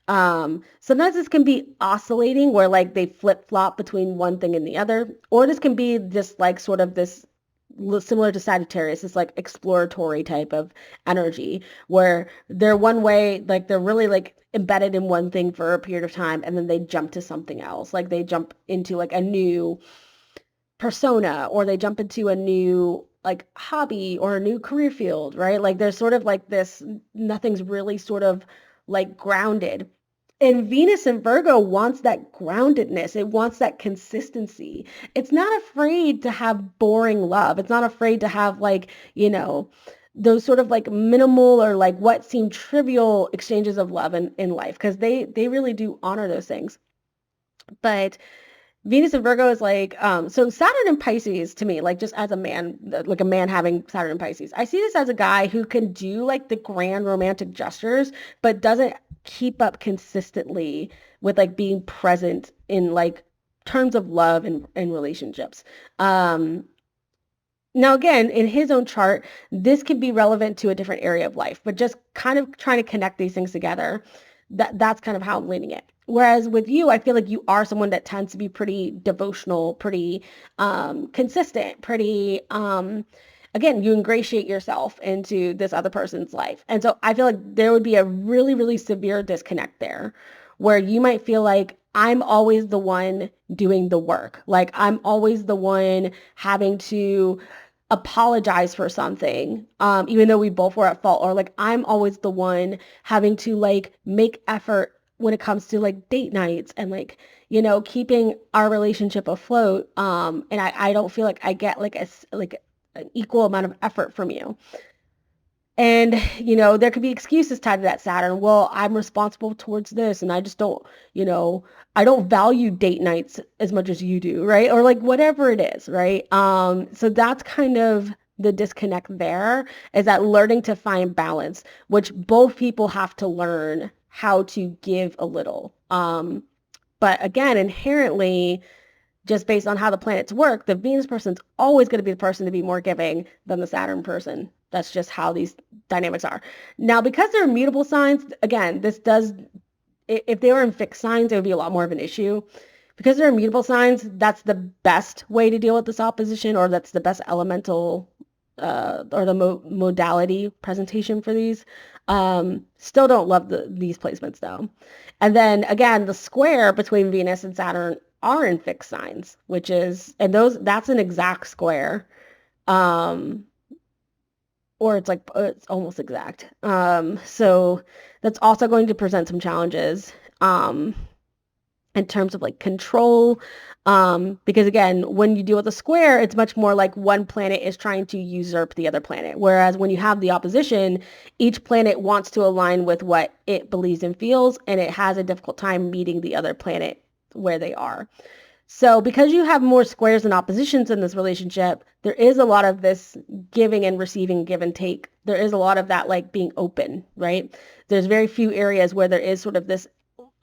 Sometimes this can be oscillating where like they flip flop between one thing and the other, or this can be just like sort of this similar to Sagittarius, this like exploratory type of energy where they're one way, like they're really like embedded in one thing for a period of time and then they jump to something else. Like they jump into like a new persona or they jump into a new like hobby or a new career field, right? Like there's sort of like this, nothing's really sort of like grounded. And Venus and Virgo wants that groundedness. It wants that consistency. It's not afraid to have boring love. It's not afraid to have like, those sort of like minimal or like what seem trivial exchanges of love in life because they really do honor those things. But Venus and Virgo is like, so Saturn and Pisces to me, like just as a man, like a man having Saturn and Pisces, I see this as a guy who can do like the grand romantic gestures, but doesn't keep up consistently with like being present in like terms of love and relationships. Now, again, in his own chart, this can be relevant to a different area of life, but just kind of trying to connect these things together, that's kind of how I'm leaning it. Whereas with you, I feel like you are someone that tends to be pretty devotional, pretty consistent, pretty, again, you ingratiate yourself into this other person's life. And so I feel like there would be a really, really severe disconnect there where you might feel like I'm always the one doing the work. Like I'm always the one having to apologize for something, even though we both were at fault, or like I'm always the one having to like make effort when it comes to like date nights and like, keeping our relationship afloat. And I don't feel like I get like like an equal amount of effort from you. And, there could be excuses tied to that Saturn. Well, I'm responsible towards this, and I just don't, I don't value date nights as much as you do, right? Or like whatever it is, right? So that's kind of the disconnect there, is that learning to find balance, which both people have to learn how to give a little. But again, inherently, just based on how the planets work, the Venus person's always going to be the person to be more giving than the Saturn person. That's just how these dynamics are. Now, because they're mutable signs, again, if they were in fixed signs, it would be a lot more of an issue. Because they're immutable signs, that's the best way to deal with this opposition, or that's the best elemental or the modality presentation for these. Still don't love these placements though. And then again, the square between Venus and Saturn are in fixed signs, that's an exact square. Or it's almost exact. So that's also going to present some challenges in terms of like control. Because again, when you deal with a square, it's much more like one planet is trying to usurp the other planet. Whereas when you have the opposition, each planet wants to align with what it believes and feels, and it has a difficult time meeting the other planet where they are. So because you have more squares and oppositions in this relationship, there is a lot of this giving and receiving, give and take. There is a lot of that like being open, right? There's very few areas where there is sort of this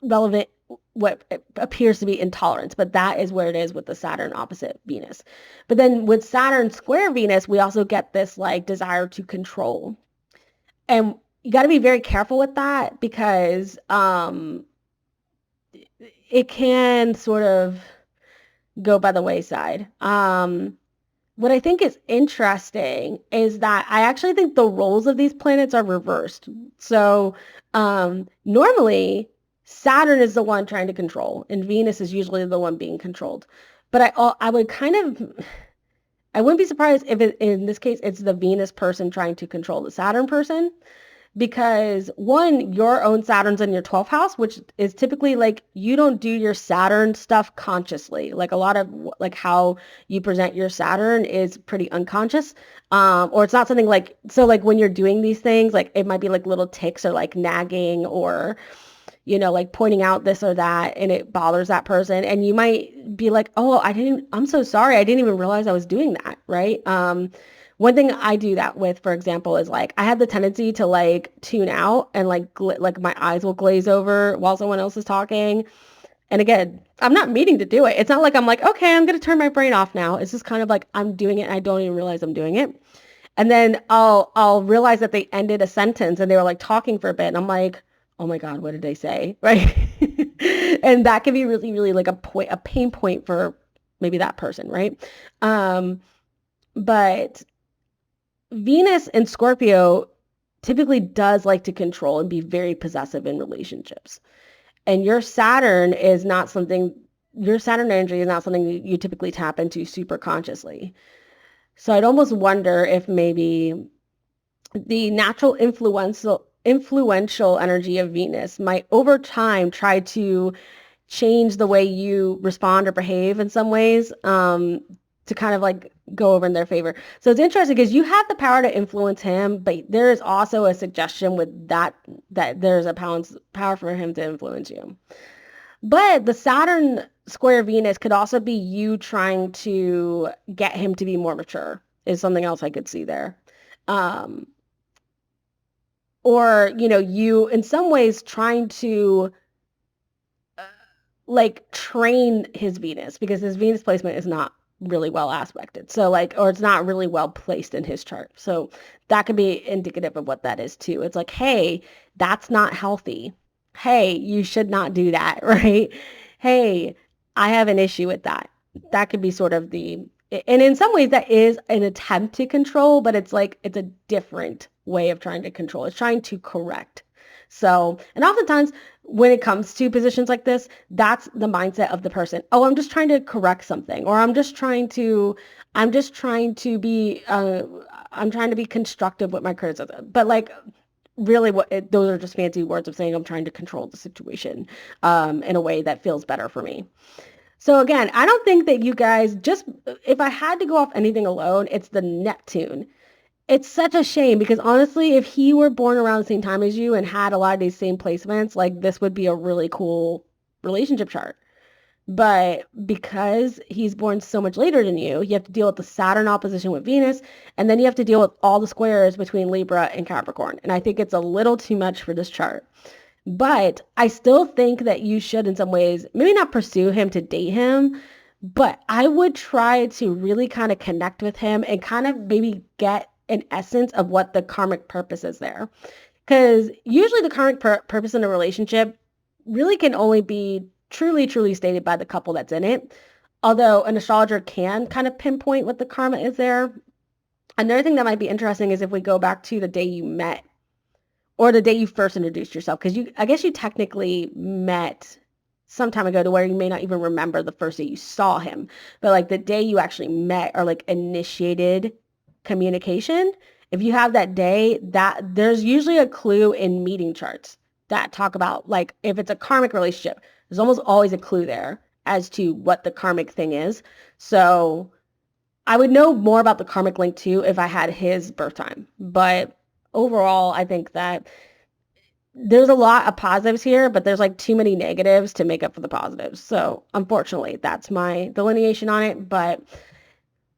relevant, what appears to be intolerance, but that is where it is with the Saturn opposite Venus. But then with Saturn square Venus, we also get this like desire to control. And you got to be very careful with that because it can sort of go by the wayside. What I think is interesting is that I actually think the roles of these planets are reversed. So normally Saturn is the one trying to control, and Venus is usually the one being controlled. But I would I wouldn't be surprised if in this case it's the Venus person trying to control the Saturn person. Because one, your own Saturn's in your 12th house, which is typically like you don't do your Saturn stuff consciously. Like a lot of like how you present your Saturn is pretty unconscious. Or it's not something like, so like when you're doing these things, like it might be like little tics or like nagging or, like pointing out this or that, and it bothers that person. And you might be like, oh, I'm so sorry. I didn't even realize I was doing that. Right. One thing I do that with, for example, is like I have the tendency to like tune out and like my eyes will glaze over while someone else is talking. And again, I'm not meaning to do it. It's not like I'm like, okay, I'm going to turn my brain off now. It's just kind of like I'm doing it and I don't even realize I'm doing it. And then I'll realize that they ended a sentence and they were like talking for a bit and I'm like, "Oh my God, what did they say?" Right? And that can be really, really like a pain point for maybe that person, right? Um, but Venus and Scorpio typically does like to control and be very possessive in relationships. And your Saturn energy is not something that you typically tap into super consciously. So I'd almost wonder if maybe the natural influential energy of Venus might over time try to change the way you respond or behave in some ways, to kind of like go over in their favor. So it's interesting because you have the power to influence him, but there is also a suggestion with that there's a power for him to influence you. But the Saturn square Venus could also be you trying to get him to be more mature, is something else I could see there. Um, or, you in some ways trying to like train his Venus because his Venus placement is not really well aspected. So like, or it's not really well placed in his chart. So that could be indicative of what that is too. It's like, hey, that's not healthy. Hey, you should not do that, right? Hey, I have an issue with that. That could be sort of and in some ways that is an attempt to control, but it's like, it's a different way of trying to control. It's trying to correct. So, and oftentimes when it comes to positions like this, that's the mindset of the person. Oh, I'm just trying to correct something, or I'm just trying to be, I'm trying to be constructive with my criticism. But like, really, those are just fancy words of saying I'm trying to control the situation, in a way that feels better for me. So again, I don't think that you guys just, if I had to go off anything alone, it's the Neptune. It's such a shame because honestly, if he were born around the same time as you and had a lot of these same placements, like this would be a really cool relationship chart. But because he's born so much later than you have to deal with the Saturn opposition with Venus, and then you have to deal with all the squares between Libra and Capricorn. And I think it's a little too much for this chart. But I still think that you should, in some ways, maybe not pursue him to date him, but I would try to really kind of connect with him and kind of maybe get an essence of what the karmic purpose is there. Because usually the karmic purpose in a relationship really can only be truly, truly stated by the couple that's in it. Although an astrologer can kind of pinpoint what the karma is there. Another thing that might be interesting is if we go back to the day you met or the day you first introduced yourself, because I guess you technically met some time ago to where you may not even remember the first day you saw him, but like the day you actually met or like initiated communication, if you have that day, that there's usually a clue in meeting charts that talk about like if it's a karmic relationship, there's almost always a clue there as to what the karmic thing is. So I would know more about the karmic link too if I had his birth time. But overall, I think that there's a lot of positives here, but there's like too many negatives to make up for the positives. So unfortunately, that's my delineation on it. But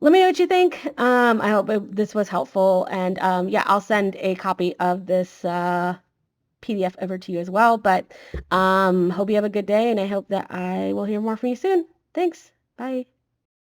let me know what you think. I hope this was helpful. And yeah, I'll send a copy of this PDF over to you as well. But hope you have a good day, and I hope that I will hear more from you soon. Thanks. Bye.